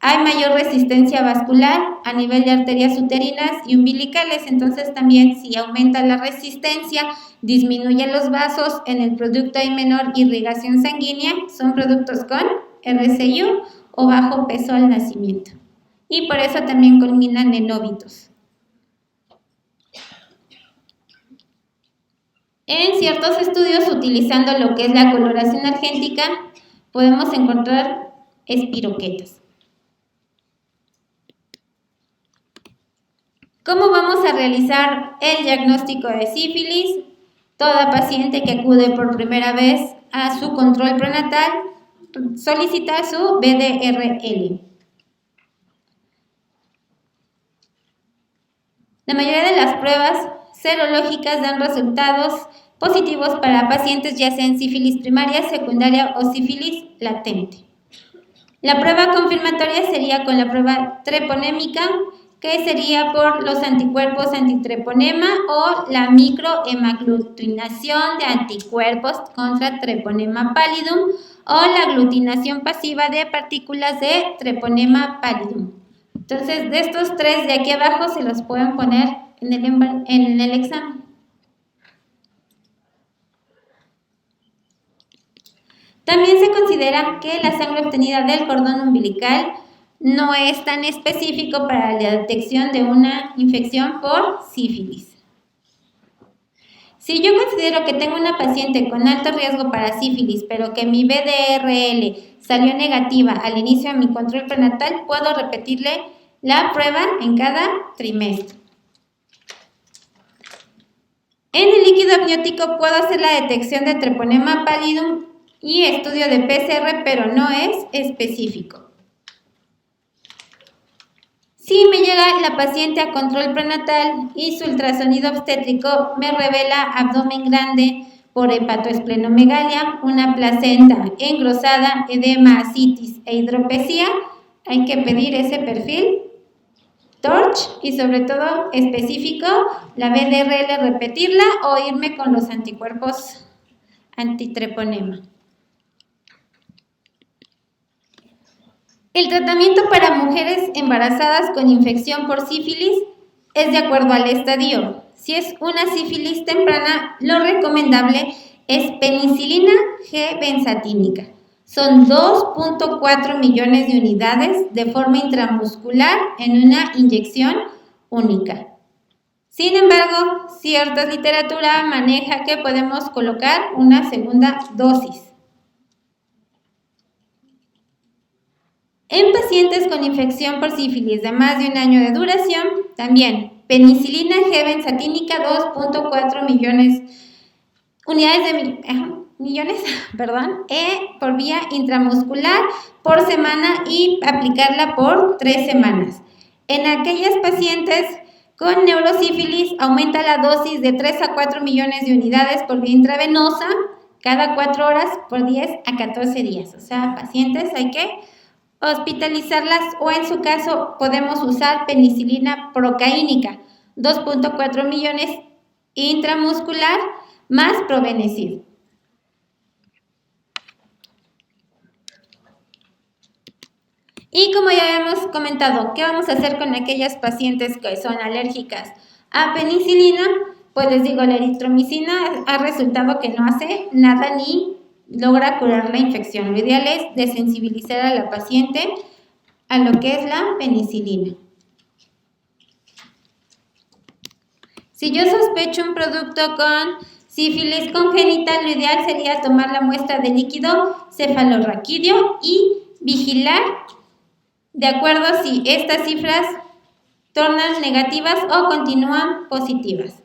Hay mayor resistencia vascular a nivel de arterias uterinas y umbilicales, entonces también si aumenta la resistencia, disminuyen los vasos, en el producto hay menor irrigación sanguínea, son productos con RCU o bajo peso al nacimiento. Y por eso también culminan en óbitos. En ciertos estudios, utilizando lo que es la coloración argéntica, podemos encontrar espiroquetas. ¿Cómo vamos a realizar el diagnóstico de sífilis? Toda paciente que acude por primera vez a su control prenatal solicita su BDRL. La mayoría de las pruebas serológicas dan resultados positivos para pacientes ya sea en sífilis primaria, secundaria o sífilis latente. La prueba confirmatoria sería con la prueba treponémica, que sería por los anticuerpos antitreponema o la microhemaglutinación de anticuerpos contra treponema pallidum o la aglutinación pasiva de partículas de treponema pallidum. Entonces, de estos tres de aquí abajo se los pueden poner en el examen. También se considera que la sangre obtenida del cordón umbilical no es tan específico para la detección de una infección por sífilis. Si yo considero que tengo una paciente con alto riesgo para sífilis, pero que mi BDRL salió negativa al inicio de mi control prenatal, puedo repetirle la prueba en cada trimestre. En el líquido amniótico puedo hacer la detección de treponema pallidum y estudio de PCR, pero no es específico. Si me llega la paciente a control prenatal y su ultrasonido obstétrico me revela abdomen grande por hepatoesplenomegalia, una placenta engrosada, edema, ascitis e hidropesía, hay que pedir ese perfil TORCH y sobre todo específico, la BDRL repetirla o irme con los anticuerpos antitreponema. El tratamiento para mujeres embarazadas con infección por sífilis es de acuerdo al estadio. Si es una sífilis temprana, lo recomendable es penicilina G-benzatínica. Son 2.4 millones de unidades de forma intramuscular en una inyección única. Sin embargo, cierta literatura maneja que podemos colocar una segunda dosis. En pacientes con infección por sífilis de más de un año de duración, también penicilina G-benzatínica 2.4 millones unidades de por vía intramuscular por semana y aplicarla por 3 semanas. En aquellas pacientes con neurosífilis aumenta la dosis de 3 a 4 millones de unidades por vía intravenosa cada 4 horas por 10 a 14 días. O sea, pacientes hay que hospitalizarlas o en su caso podemos usar penicilina procaínica, 2.4 millones intramuscular más Probenecid. Y como ya habíamos comentado, ¿qué vamos a hacer con aquellas pacientes que son alérgicas a penicilina? Pues les digo, la eritromicina ha resultado que no hace nada ni logra curar la infección. Lo ideal es desensibilizar a la paciente a lo que es la penicilina. Si yo sospecho un producto con sífilis congénita, lo ideal sería tomar la muestra de líquido cefalorraquídeo y vigilar de acuerdo si estas cifras tornan negativas o continúan positivas.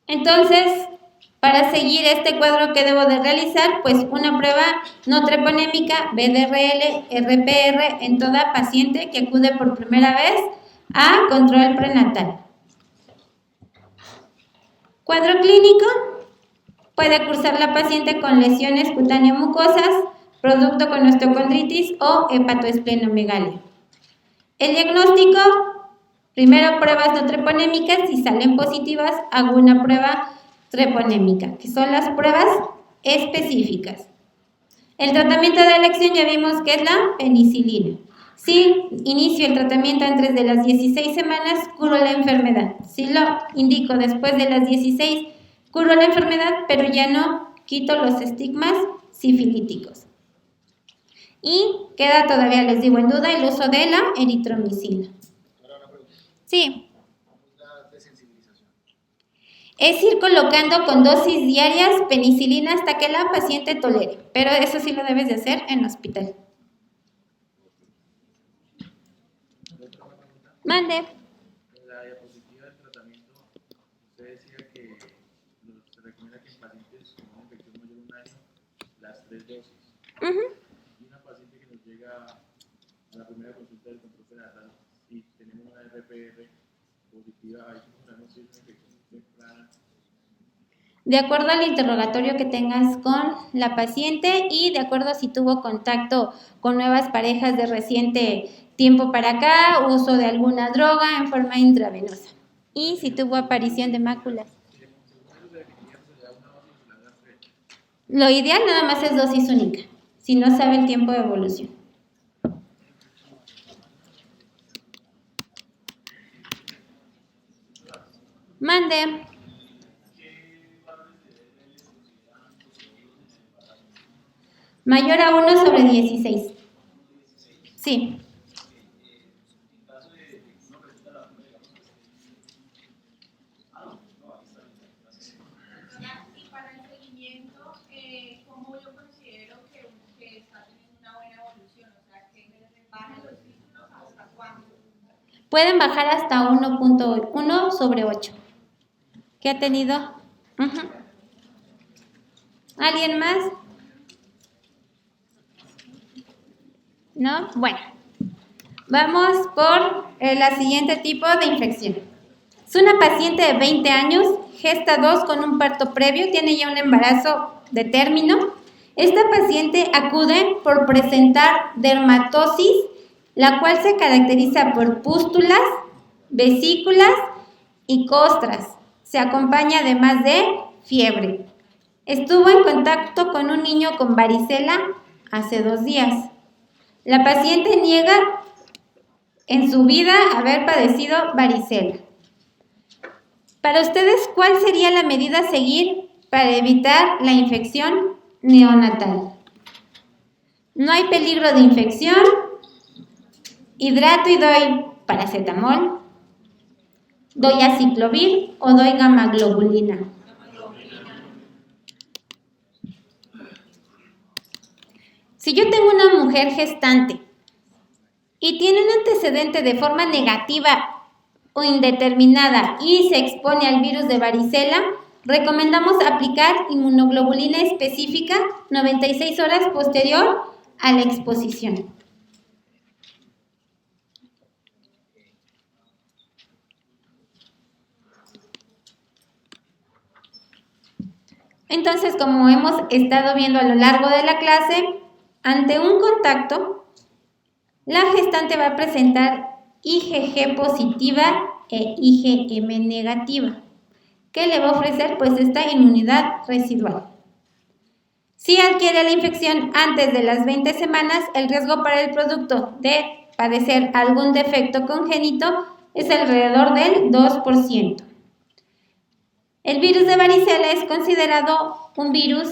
Entonces, para seguir este cuadro que debo de realizar, pues una prueba no treponémica, BDRL, RPR, en toda paciente que acude por primera vez a control prenatal. Cuadro clínico. Puede cursar la paciente con lesiones cutáneo-mucosas, producto con osteocondritis o hepatoesplenomegalia. El diagnóstico, primero pruebas no treponémicas, si salen positivas, hago una prueba treponémica, que son las pruebas específicas. El tratamiento de elección ya vimos que es la penicilina. Si inicio el tratamiento antes de las 16 semanas, curo la enfermedad. Si lo indico después de las 16, curo la enfermedad, pero ya no quito los estigmas sifilíticos. Y queda todavía, les digo, en duda el uso de la eritromicina. Sí. Es ir colocando con dosis diarias penicilina hasta que la paciente tolere, pero eso sí lo debes de hacer en hospital. Mande. En la diapositiva del tratamiento, usted decía que se recomienda que en pacientes con una infección mayor de un año, las 3 dosis. Y una paciente que nos llega a la primera consulta del control prenatal, si tenemos una RPR positiva, ahí sabemos si es una infección temprana. De acuerdo al interrogatorio que tengas con la paciente y de acuerdo si tuvo contacto con nuevas parejas de reciente tiempo para acá, uso de alguna droga en forma intravenosa y si tuvo aparición de máculas. Lo ideal nada más es dosis única, si no sabe el tiempo de evolución. Mande. Mayor a 1 sobre 16. Sí. Y para el seguimiento, ¿cómo yo considero que está teniendo una buena evolución? O sea, que bajen los ciclos hasta cuándo. Pueden bajar hasta 1.1 sobre 8. ¿Qué ha tenido? ¿Alguien más? ¿No? Bueno, vamos por la siguiente tipo de infección. Es una paciente de 20 años, gesta 2 con un parto previo, tiene ya un embarazo de término. Esta paciente acude por presentar dermatosis, la cual se caracteriza por pústulas, vesículas y costras. Se acompaña además de fiebre. Estuvo en contacto con un niño con varicela hace 2 días. La paciente niega en su vida haber padecido varicela. Para ustedes, ¿cuál sería la medida a seguir para evitar la infección neonatal? No hay peligro de infección. Hidrato y doy paracetamol. Doy aciclovir o doy gamaglobulina. Si yo tengo una mujer gestante y tiene un antecedente de forma negativa o indeterminada y se expone al virus de varicela, recomendamos aplicar inmunoglobulina específica 96 horas posterior a la exposición. Entonces, como hemos estado viendo a lo largo de la clase, ante un contacto, la gestante va a presentar IgG positiva e IgM negativa. ¿Qué le va a ofrecer? Pues esta inmunidad residual. Si adquiere la infección antes de las 20 semanas, el riesgo para el producto de padecer algún defecto congénito es alrededor del 2%. El virus de varicela es considerado un virus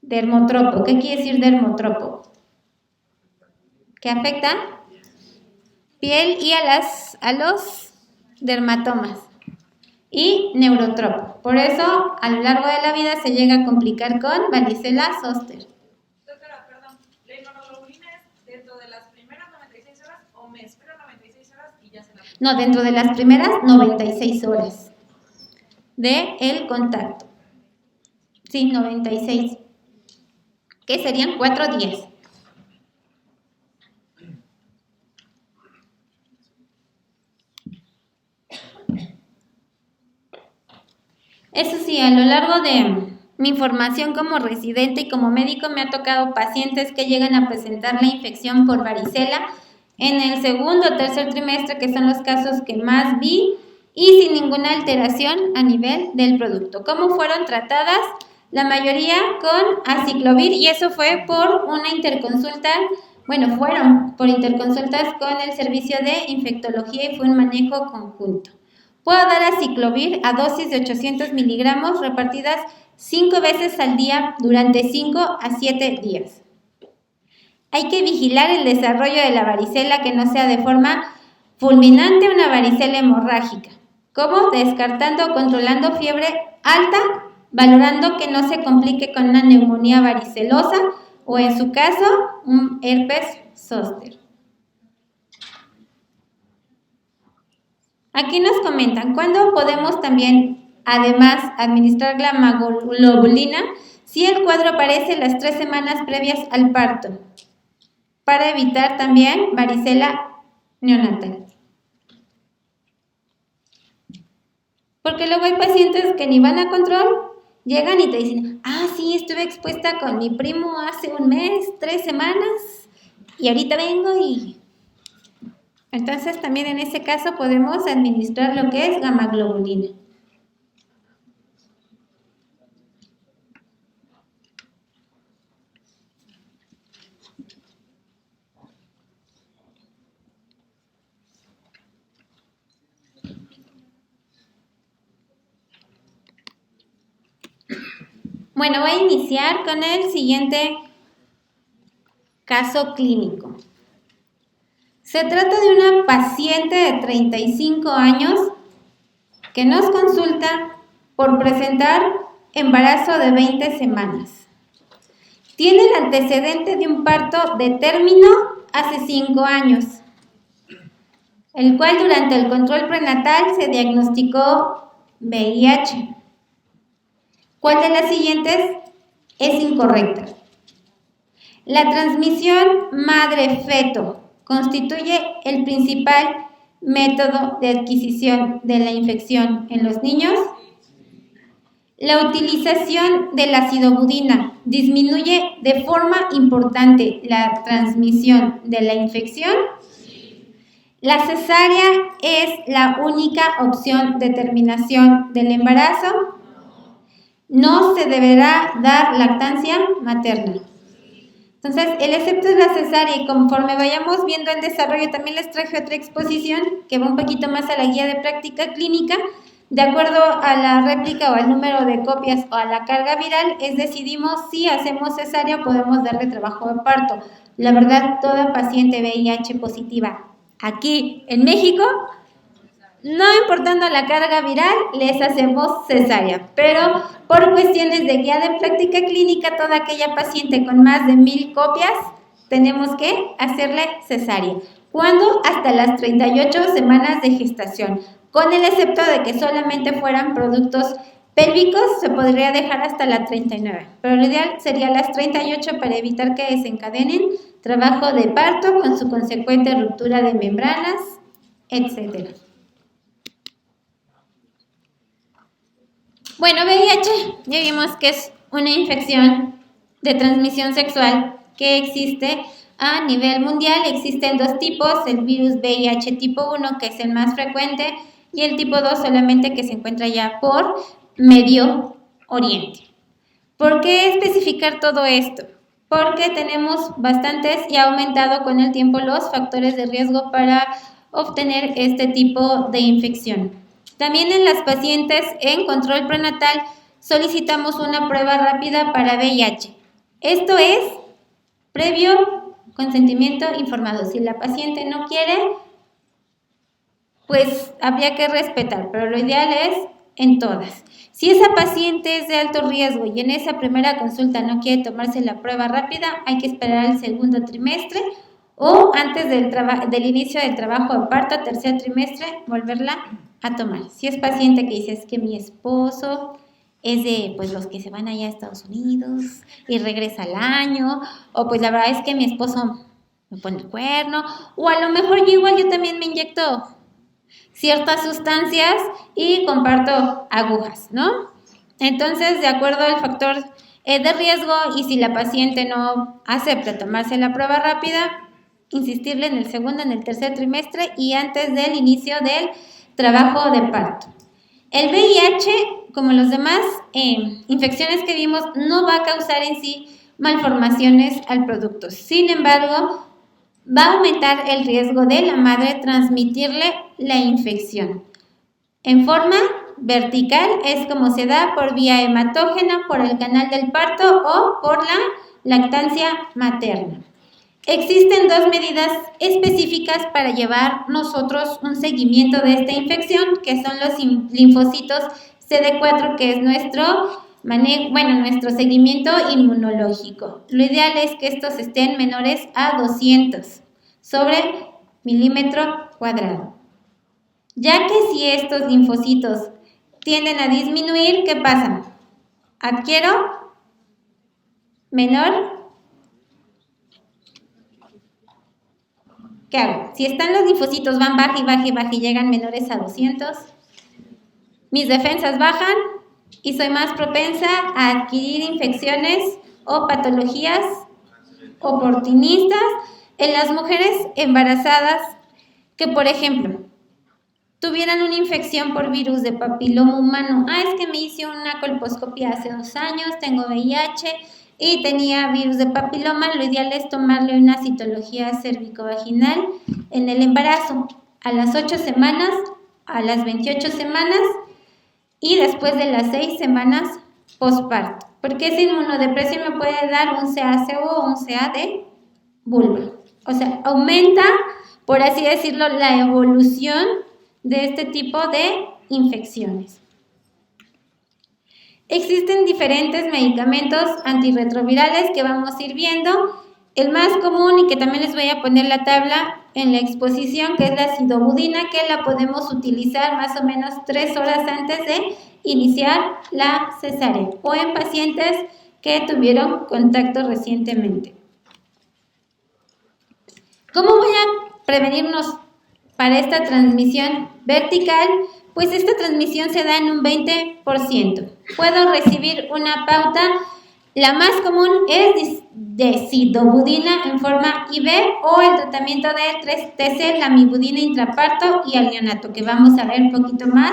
dermotropo. ¿Qué quiere decir dermotropo? ¿Qué afecta? Piel y a los dermatomas. Y neurotropo. Por eso, a lo largo de la vida se llega a complicar con varicela zoster. Doctora, perdón, ¿la inmunoglobulina es dentro de las primeras 96 horas o me espero 96 horas y ya se la pongo? No, dentro de las primeras 96 horas de el contacto. Sí, 96. Que serían 4 días. Eso sí, a lo largo de mi formación como residente y como médico me ha tocado pacientes que llegan a presentar la infección por varicela en el segundo o tercer trimestre, que son los casos que más vi, y sin ninguna alteración a nivel del producto. ¿Cómo fueron tratadas? La mayoría con aciclovir, y eso fue por una interconsulta, fueron por interconsultas con el servicio de infectología y fue un manejo conjunto. Puedo dar aciclovir a dosis de 800 miligramos repartidas 5 veces al día durante 5 a 7 días. Hay que vigilar el desarrollo de la varicela, que no sea de forma fulminante una varicela hemorrágica. ¿Cómo? Descartando o controlando fiebre alta, valorando que no se complique con una neumonía varicelosa o, en su caso, un herpes zóster. Aquí nos comentan, ¿cuándo podemos también, además, administrar globulina si el cuadro aparece las 3 semanas previas al parto? Para evitar también varicela neonatal. Porque luego hay pacientes que ni van a control, llegan y te dicen, sí, estuve expuesta con mi primo hace un mes, 3 semanas, y ahorita vengo y... Entonces también en ese caso podemos administrar lo que es gamma-globulina. Bueno, voy a iniciar con el siguiente caso clínico. Se trata de una paciente de 35 años que nos consulta por presentar embarazo de 20 semanas. Tiene el antecedente de un parto de término hace 5 años, el cual durante el control prenatal se diagnosticó VIH. ¿Cuál de las siguientes es incorrecta? La transmisión madre-feto constituye el principal método de adquisición de la infección en los niños. La utilización del ácido budina disminuye de forma importante la transmisión de la infección. La cesárea es la única opción de terminación del embarazo. No se deberá dar lactancia materna. Entonces, el excepto es la cesárea, y conforme vayamos viendo el desarrollo, también les traje otra exposición que va un poquito más a la guía de práctica clínica. De acuerdo a la réplica o al número de copias o a la carga viral, decidimos si hacemos cesárea o podemos darle trabajo de parto. La verdad, toda paciente VIH positiva aquí en México, no importando la carga viral, les hacemos cesárea, pero por cuestiones de guía de práctica clínica, toda aquella paciente con más de 1000 copias, tenemos que hacerle cesárea. ¿Cuándo? Hasta las 38 semanas de gestación, con el excepto de que solamente fueran productos pélvicos se podría dejar hasta la 39, pero lo ideal sería las 38 para evitar que desencadenen trabajo de parto con su consecuente ruptura de membranas, etc. Bueno, VIH ya vimos que es una infección de transmisión sexual que existe a nivel mundial. Existen dos tipos, el virus VIH tipo 1, que es el más frecuente, y el tipo 2 solamente, que se encuentra ya por Medio Oriente. ¿Por qué especificar todo esto? Porque tenemos bastantes y ha aumentado con el tiempo los factores de riesgo para obtener este tipo de infección. También en las pacientes en control prenatal solicitamos una prueba rápida para VIH. Esto es previo consentimiento informado. Si la paciente no quiere, pues habría que respetar, pero lo ideal es en todas. Si esa paciente es de alto riesgo y en esa primera consulta no quiere tomarse la prueba rápida, hay que esperar el segundo trimestre o antes del inicio del trabajo de parto, tercer trimestre, volverla a tomar. Si es paciente que dice, es que mi esposo es de pues los que se van allá a Estados Unidos y regresa al año, o pues la verdad es que mi esposo me pone el cuerno, o a lo mejor yo también me inyecto ciertas sustancias y comparto agujas, ¿no? Entonces, de acuerdo al factor de riesgo, y si la paciente no acepta tomarse la prueba rápida, insistirle en el segundo, en el tercer trimestre y antes del inicio del trabajo de parto. El VIH, como los demás infecciones que vimos, no va a causar en sí malformaciones al producto. Sin embargo, va a aumentar el riesgo de la madre transmitirle la infección. En forma vertical es como se da por vía hematógena, por el canal del parto o por la lactancia materna. Existen dos medidas específicas para llevar nosotros un seguimiento de esta infección, que son los linfocitos CD4, que es nuestro seguimiento inmunológico. Lo ideal es que estos estén menores a 200 sobre milímetro cuadrado. Ya que si estos linfocitos tienden a disminuir, ¿qué pasa? Adquiero menor. ¿Qué hago? Si están los linfocitos, van baja y llegan menores a 200, mis defensas bajan y soy más propensa a adquirir infecciones o patologías oportunistas en las mujeres embarazadas que, por ejemplo, tuvieran una infección por virus de papiloma humano. Es que me hice una colposcopia hace 2 años, tengo VIH y tenía virus de papiloma. Lo ideal es tomarle una citología cervicovaginal en el embarazo a las 8 semanas, a las 28 semanas y después de las 6 semanas posparto, porque esa inmunodepresión me puede dar un CACO o un CA de vulva. O sea, aumenta, por así decirlo, la evolución de este tipo de infecciones. Existen diferentes medicamentos antirretrovirales que vamos a ir viendo. El más común, y que también les voy a poner la tabla en la exposición, que es la sidobudina, que la podemos utilizar más o menos 3 horas antes de iniciar la cesárea o en pacientes que tuvieron contacto recientemente. ¿Cómo voy a prevenirnos para esta transmisión vertical? Pues esta transmisión se da en un 20%. Puedo recibir una pauta, la más común es de sidobudina en forma IV o el tratamiento de 3-TC, lamivudina intraparto y al neonato, que vamos a ver un poquito más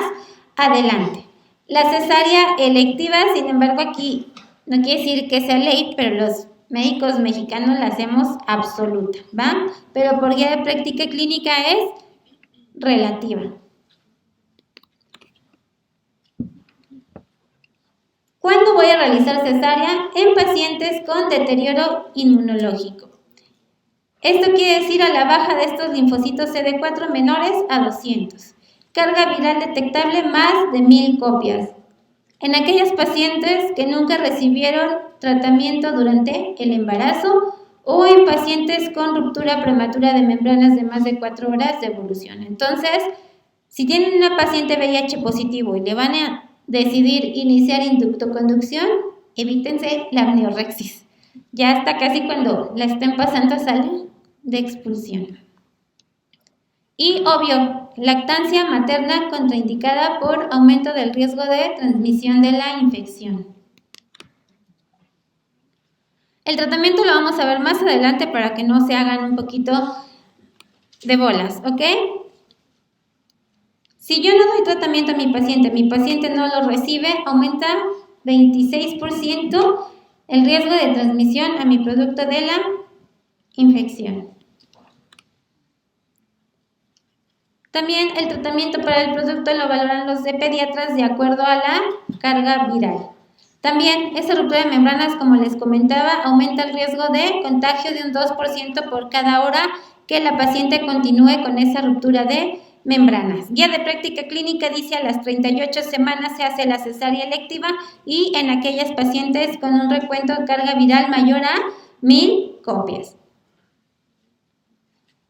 adelante. La cesárea electiva, sin embargo, aquí no quiere decir que sea ley, pero los médicos mexicanos la hacemos absoluta, ¿va? Pero por guía de práctica clínica es relativa. ¿Cuándo voy a realizar cesárea? En pacientes con deterioro inmunológico. Esto quiere decir a la baja de estos linfocitos CD4 menores a 200. Carga viral detectable más de 1000 copias. En aquellas pacientes que nunca recibieron tratamiento durante el embarazo o en pacientes con ruptura prematura de membranas de más de 4 horas de evolución. Entonces, si tienen una paciente VIH positivo y le van a decidir iniciar inductoconducción, evítense la amniorexis. Ya está casi cuando la estén pasando a sala de expulsión. Y obvio, lactancia materna contraindicada por aumento del riesgo de transmisión de la infección. El tratamiento lo vamos a ver más adelante para que no se hagan un poquito de bolas, ¿ok? Si yo no doy tratamiento a mi paciente no lo recibe, aumenta 26% el riesgo de transmisión a mi producto de la infección. También el tratamiento para el producto lo valoran los de pediatras de acuerdo a la carga viral. También esa ruptura de membranas, como les comentaba, aumenta el riesgo de contagio de un 2% por cada hora que la paciente continúe con esa ruptura de membranas. Guía de práctica clínica dice a las 38 semanas se hace la cesárea electiva y en aquellas pacientes con un recuento de carga viral mayor a 1000 copias.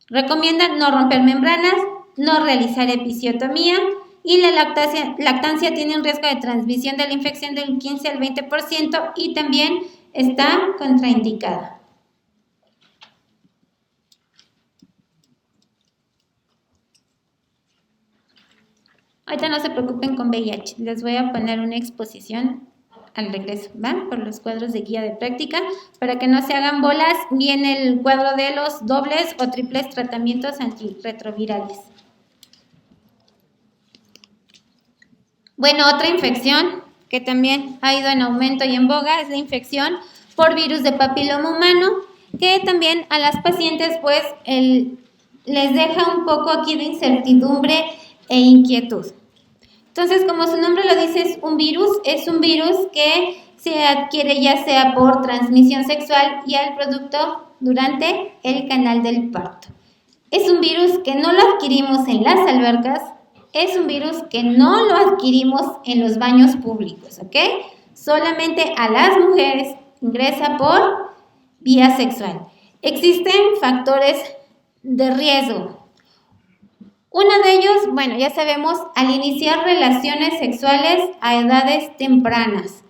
Recomiendan no romper membranas, no realizar episiotomía y la lactancia tiene un riesgo de transmisión de la infección del 15 al 20% y también está contraindicada. Ahorita no se preocupen con VIH, les voy a poner una exposición al regreso, ¿va? Por los cuadros de guía de práctica, para que no se hagan bolas, viene el cuadro de los dobles o triples tratamientos antirretrovirales. Bueno, otra infección que también ha ido en aumento y en boga es la infección por virus de papiloma humano, que también a las pacientes pues les deja un poco aquí de incertidumbre e inquietud. Entonces, como su nombre lo dice, es un virus que se adquiere ya sea por transmisión sexual y al producto durante el canal del parto. Es un virus que no lo adquirimos en las albercas, es un virus que no lo adquirimos en los baños públicos, ¿ok? Solamente a las mujeres ingresa por vía sexual. Existen factores de riesgo. Uno de ellos, bueno, ya sabemos, al iniciar relaciones sexuales a edades tempranas.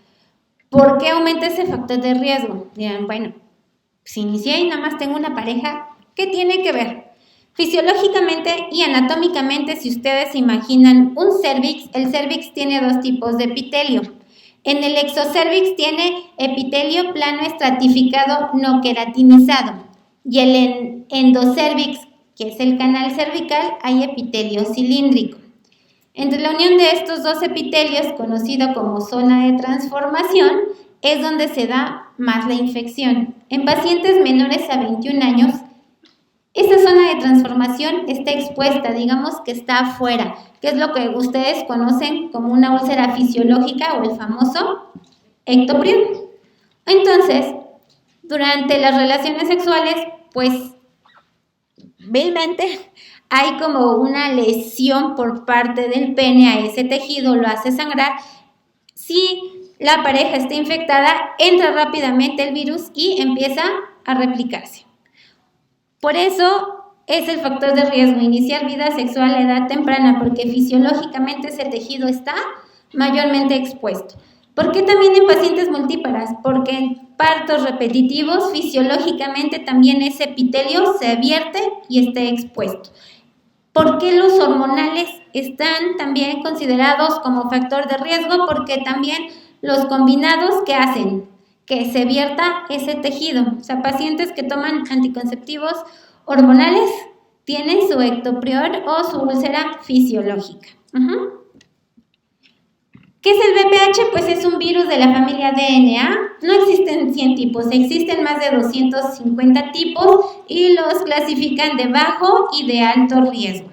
¿Por qué aumenta ese factor de riesgo? Dirán, bueno, si inicié y nada más tengo una pareja, ¿qué tiene que ver? Fisiológicamente y anatómicamente, si ustedes se imaginan un cérvix, el cérvix tiene dos tipos de epitelio. En el exocérvix tiene epitelio plano estratificado no queratinizado y el endocérvix, que es el canal cervical, hay epitelio cilíndrico. Entre la unión de estos dos epitelios, conocido como zona de transformación, es donde se da más la infección. En pacientes menores a 21 años, esta zona de transformación está expuesta, digamos que está afuera, que es lo que ustedes conocen como una úlcera fisiológica o el famoso ectoprión. Entonces, durante las relaciones sexuales, pues, vilmente hay como una lesión por parte del pene a ese tejido, lo hace sangrar. Si la pareja está infectada, entra rápidamente el virus y empieza a replicarse. Por eso es el factor de riesgo iniciar vida sexual a edad temprana, porque fisiológicamente ese tejido está mayormente expuesto. ¿Por qué también en pacientes multíparas? Porque en partos repetitivos fisiológicamente también ese epitelio se vierte y está expuesto. ¿Por qué los hormonales están también considerados como factor de riesgo? Porque también los combinados que hacen que se vierta ese tejido. O sea, pacientes que toman anticonceptivos hormonales tienen su ectoprión o su úlcera fisiológica. ¿Qué es el VPH? Pues es un virus de la familia DNA. No existen 100 tipos, existen más de 250 tipos y los clasifican de bajo y de alto riesgo.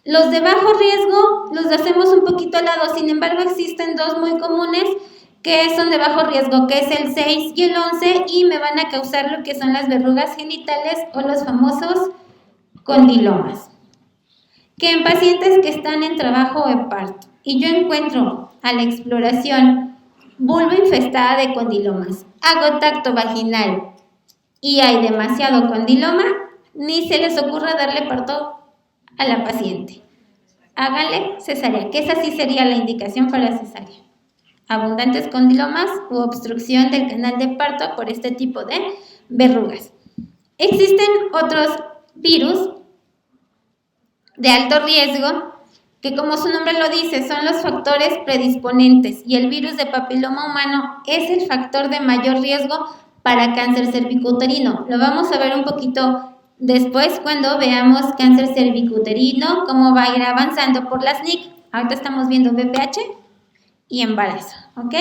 Los de bajo riesgo los hacemos un poquito al lado, sin embargo existen dos muy comunes que son de bajo riesgo, que es el 6 y el 11 y me van a causar lo que son las verrugas genitales o los famosos condilomas. Que en pacientes que están en trabajo de parto y yo encuentro a la exploración vulva infestada de condilomas, hago tacto vaginal y hay demasiado condiloma, ni se les ocurra darle parto a la paciente. háganle cesárea, que esa sí sería la indicación para cesárea. Abundantes condilomas u obstrucción del canal de parto por este tipo de verrugas. Existen otros virus de alto riesgo que, como su nombre lo dice, son los factores predisponentes, y el virus de papiloma humano es el factor de mayor riesgo para cáncer cervicouterino. Lo vamos a ver un poquito después cuando veamos cáncer cervicouterino, cómo va a ir avanzando por las NIC. Ahorita estamos viendo BPH y embarazo, ¿ok?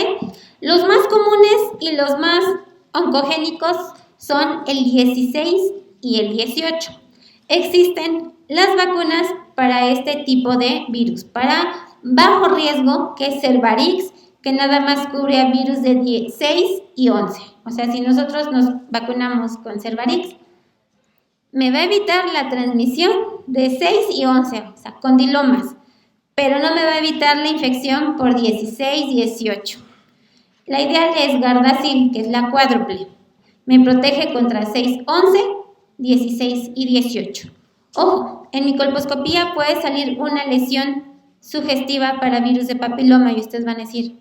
Los más comunes y los más oncogénicos son el 16 y el 18. Existen las vacunas para este tipo de virus, para bajo riesgo, que es Cervarix, que nada más cubre a virus de 6 y 11. O sea, si nosotros nos vacunamos con Cervarix, me va a evitar la transmisión de 6 y 11, o sea, condilomas, pero no me va a evitar la infección por 16 y 18. La ideal es Gardasil, que es la cuádruple. Me protege contra 6, 11, 16 y 18. Ojo, en mi colposcopía puede salir una lesión sugestiva para virus de papiloma y ustedes van a decir,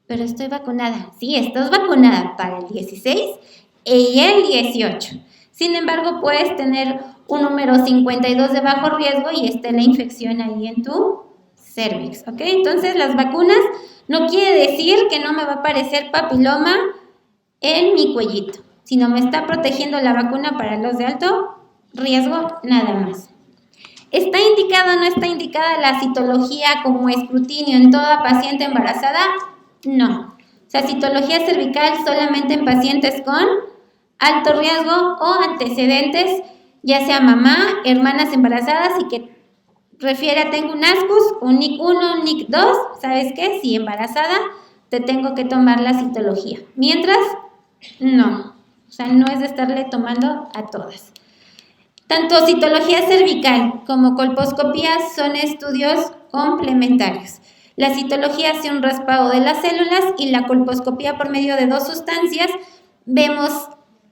pero estoy vacunada. Sí, estás vacunada para el 16 y el 18. Sin embargo, puedes tener un número 52 de bajo riesgo y esté la infección ahí en tu cervix, ¿ok? Entonces, las vacunas no quiere decir que no me va a aparecer papiloma en mi cuellito, sino me está protegiendo la vacuna para los de alto riesgo nada más. ¿Está indicada o no está indicada la citología como escrutinio en toda paciente embarazada? No. O sea, citología cervical solamente en pacientes con alto riesgo o antecedentes, ya sea mamá, hermanas embarazadas y que refiere a tengo un ASCUS, un NIC1, un NIC2, ¿sabes qué? Si embarazada, te tengo que tomar la citología. Mientras, no. O sea, no es de estarle tomando a todas. Tanto citología cervical como colposcopía son estudios complementarios. La citología hace un raspado de las células y la colposcopía, por medio de dos sustancias, vemos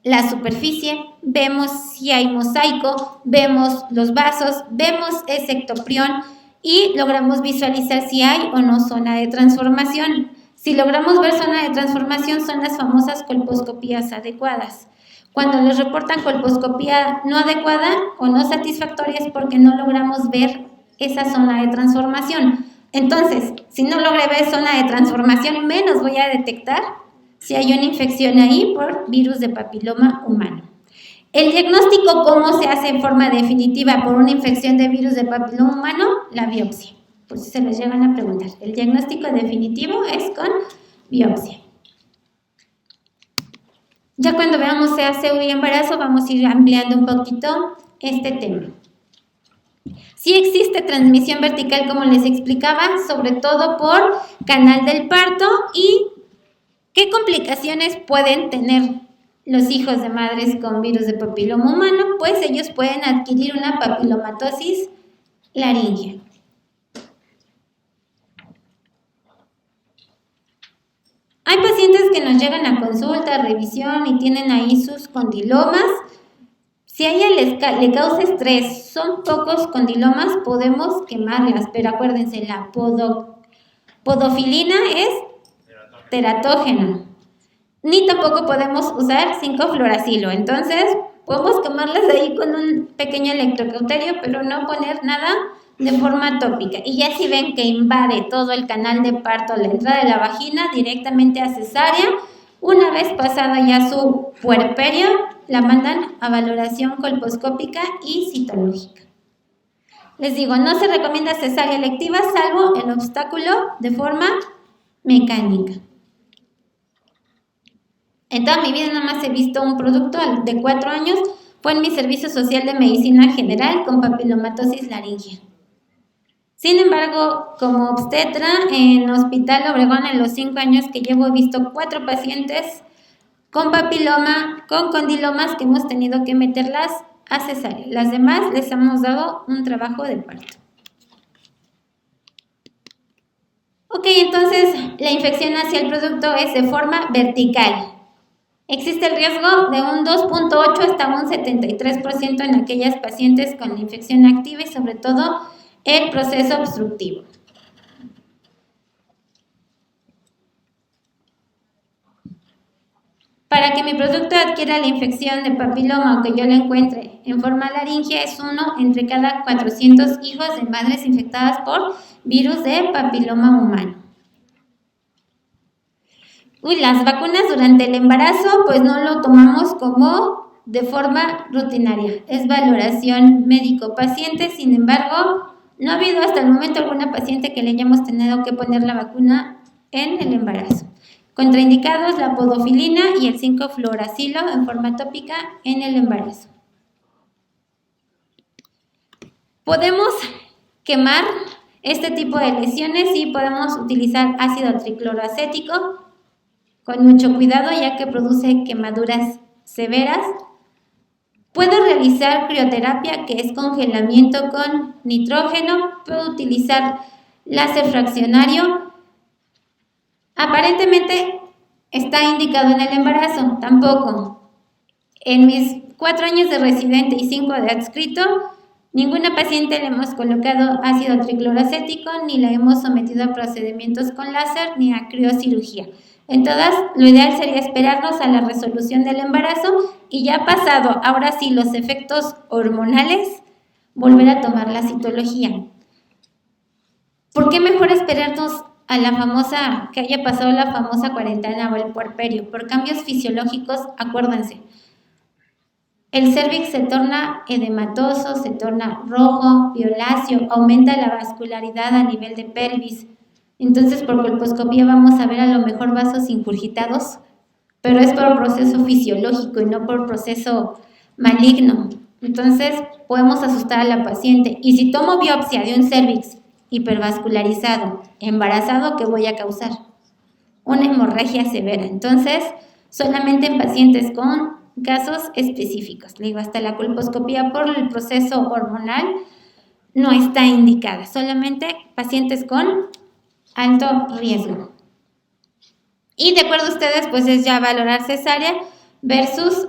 la superficie, vemos si hay mosaico, vemos los vasos, vemos ese ectoprión y logramos visualizar si hay o no zona de transformación. Si logramos ver zona de transformación, son las famosas colposcopías adecuadas. Cuando les reportan colposcopía no adecuada o no satisfactoria es porque no logramos ver esa zona de transformación. Entonces, si no logré ver zona de transformación, menos voy a detectar si hay una infección ahí por virus de papiloma humano. El diagnóstico, ¿cómo se hace en forma definitiva por una infección de virus de papiloma humano? La biopsia. Por si se los llegan a preguntar. El diagnóstico definitivo es con biopsia. Ya cuando veamos CACU y embarazo, vamos a ir ampliando un poquito este tema. Sí existe transmisión vertical, como les explicaba, sobre todo por canal del parto. ¿Y qué complicaciones pueden tener los hijos de madres con virus de papiloma humano? Pues ellos pueden adquirir una papilomatosis laríngea. Hay pacientes que nos llegan a consulta, a revisión y tienen ahí sus condilomas. Si a ella le causa estrés, son pocos condilomas, podemos quemarlas, pero acuérdense, la podofilina es teratógena. Ni tampoco podemos usar 5-fluoracilo, entonces podemos quemarlas ahí con un pequeño electrocauterio, pero no poner nada de forma tópica. Y ya si ven que invade todo el canal de parto, la entrada de la vagina, directamente a cesárea. Una vez pasada ya su puerperio, la mandan a valoración colposcópica y citológica. Les digo, no se recomienda cesárea electiva salvo el obstáculo de forma mecánica. En toda mi vida nada más he visto un producto de 4 años, fue en mi servicio social de medicina general con papilomatosis laríngea. Sin embargo, como obstetra en Hospital Obregón, en los 5 años que llevo, he visto 4 pacientes con papiloma, con condilomas que hemos tenido que meterlas a cesárea. Las demás les hemos dado un trabajo de parto. Ok, entonces la infección hacia el producto es de forma vertical. Existe el riesgo de un 2.8 hasta un 73% en aquellas pacientes con infección activa y sobre todo el proceso obstructivo. Para que mi producto adquiera la infección de papiloma o que yo la encuentre en forma laringea, es 1 entre cada 400 hijos de madres infectadas por virus de papiloma humano. Las vacunas durante el embarazo, pues no lo tomamos como de forma rutinaria. Es valoración médico-paciente, sin embargo, no ha habido hasta el momento alguna paciente que le hayamos tenido que poner la vacuna en el embarazo. Contraindicados la podofilina y el 5-fluoracilo en forma tópica en el embarazo. Podemos quemar este tipo de lesiones y podemos utilizar ácido tricloroacético con mucho cuidado, ya que produce quemaduras severas. Puedo realizar crioterapia, que es congelamiento con nitrógeno. Puedo utilizar láser fraccionario. Aparentemente está indicado en el embarazo, tampoco. En mis 4 años de residente y 5 de adscrito, ninguna paciente le hemos colocado ácido tricloroacético, ni la hemos sometido a procedimientos con láser, ni a criocirugía. En todas, lo ideal sería esperarnos a la resolución del embarazo y ya pasado, ahora sí, los efectos hormonales, volver a tomar la citología. ¿Por qué mejor esperarnos a la famosa, que haya pasado la famosa cuarentena o el puerperio? Por cambios fisiológicos, acuérdense. El cérvix se torna edematoso, se torna rojo, violáceo, aumenta la vascularidad a nivel de pelvis. Entonces, por colposcopía vamos a ver a lo mejor vasos ingurgitados, pero es por proceso fisiológico y no por proceso maligno. Entonces, podemos asustar a la paciente. Y si tomo biopsia de un cérvix hipervascularizado, embarazado, ¿qué voy a causar? Una hemorragia severa. Entonces, solamente en pacientes con casos específicos. Le digo, hasta la colposcopía por el proceso hormonal no está indicada. Solamente pacientes con alto riesgo. Y de acuerdo a ustedes, pues es ya valorar cesárea versus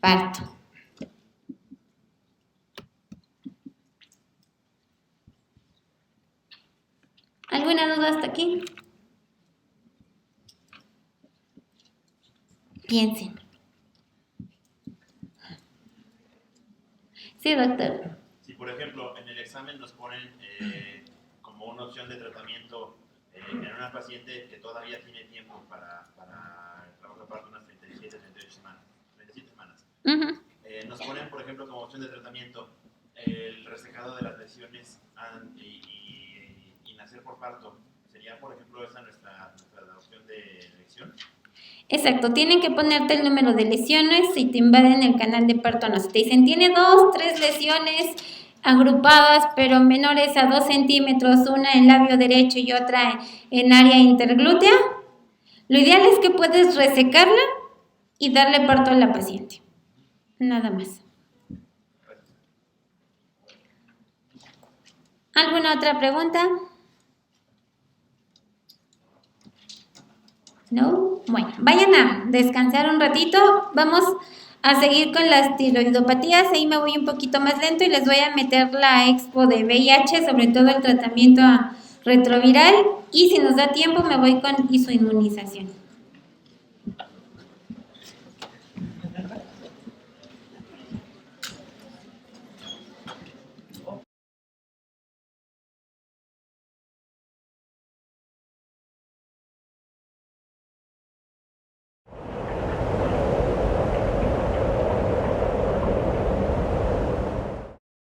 parto. ¿Alguna duda hasta aquí? Piensen. Sí, doctor. Si, por ejemplo, en el examen nos ponen como una opción de tratamiento en una paciente que todavía tiene tiempo para el trabajo de parto, unas 37 semanas. Nos ponen, por ejemplo, como opción de tratamiento el resecado de las lesiones y nacer por parto. ¿Sería, por ejemplo, esa nuestra opción de elección? Exacto, tienen que ponerte el número de lesiones si te invaden el canal de parto. No, si te dicen tiene 2, 3 lesiones agrupadas pero menores a 2 centímetros, una en labio derecho y otra en área interglútea, lo ideal es que puedes resecarla y darle parto a la paciente. Nada más. ¿Alguna otra pregunta? ¿No? Bueno, vayan a descansar un ratito. Vamos a seguir con las tiroidopatías. Ahí me voy un poquito más lento y les voy a meter la expo de VIH, sobre todo el tratamiento retroviral. Y si nos da tiempo, me voy con isoinmunización.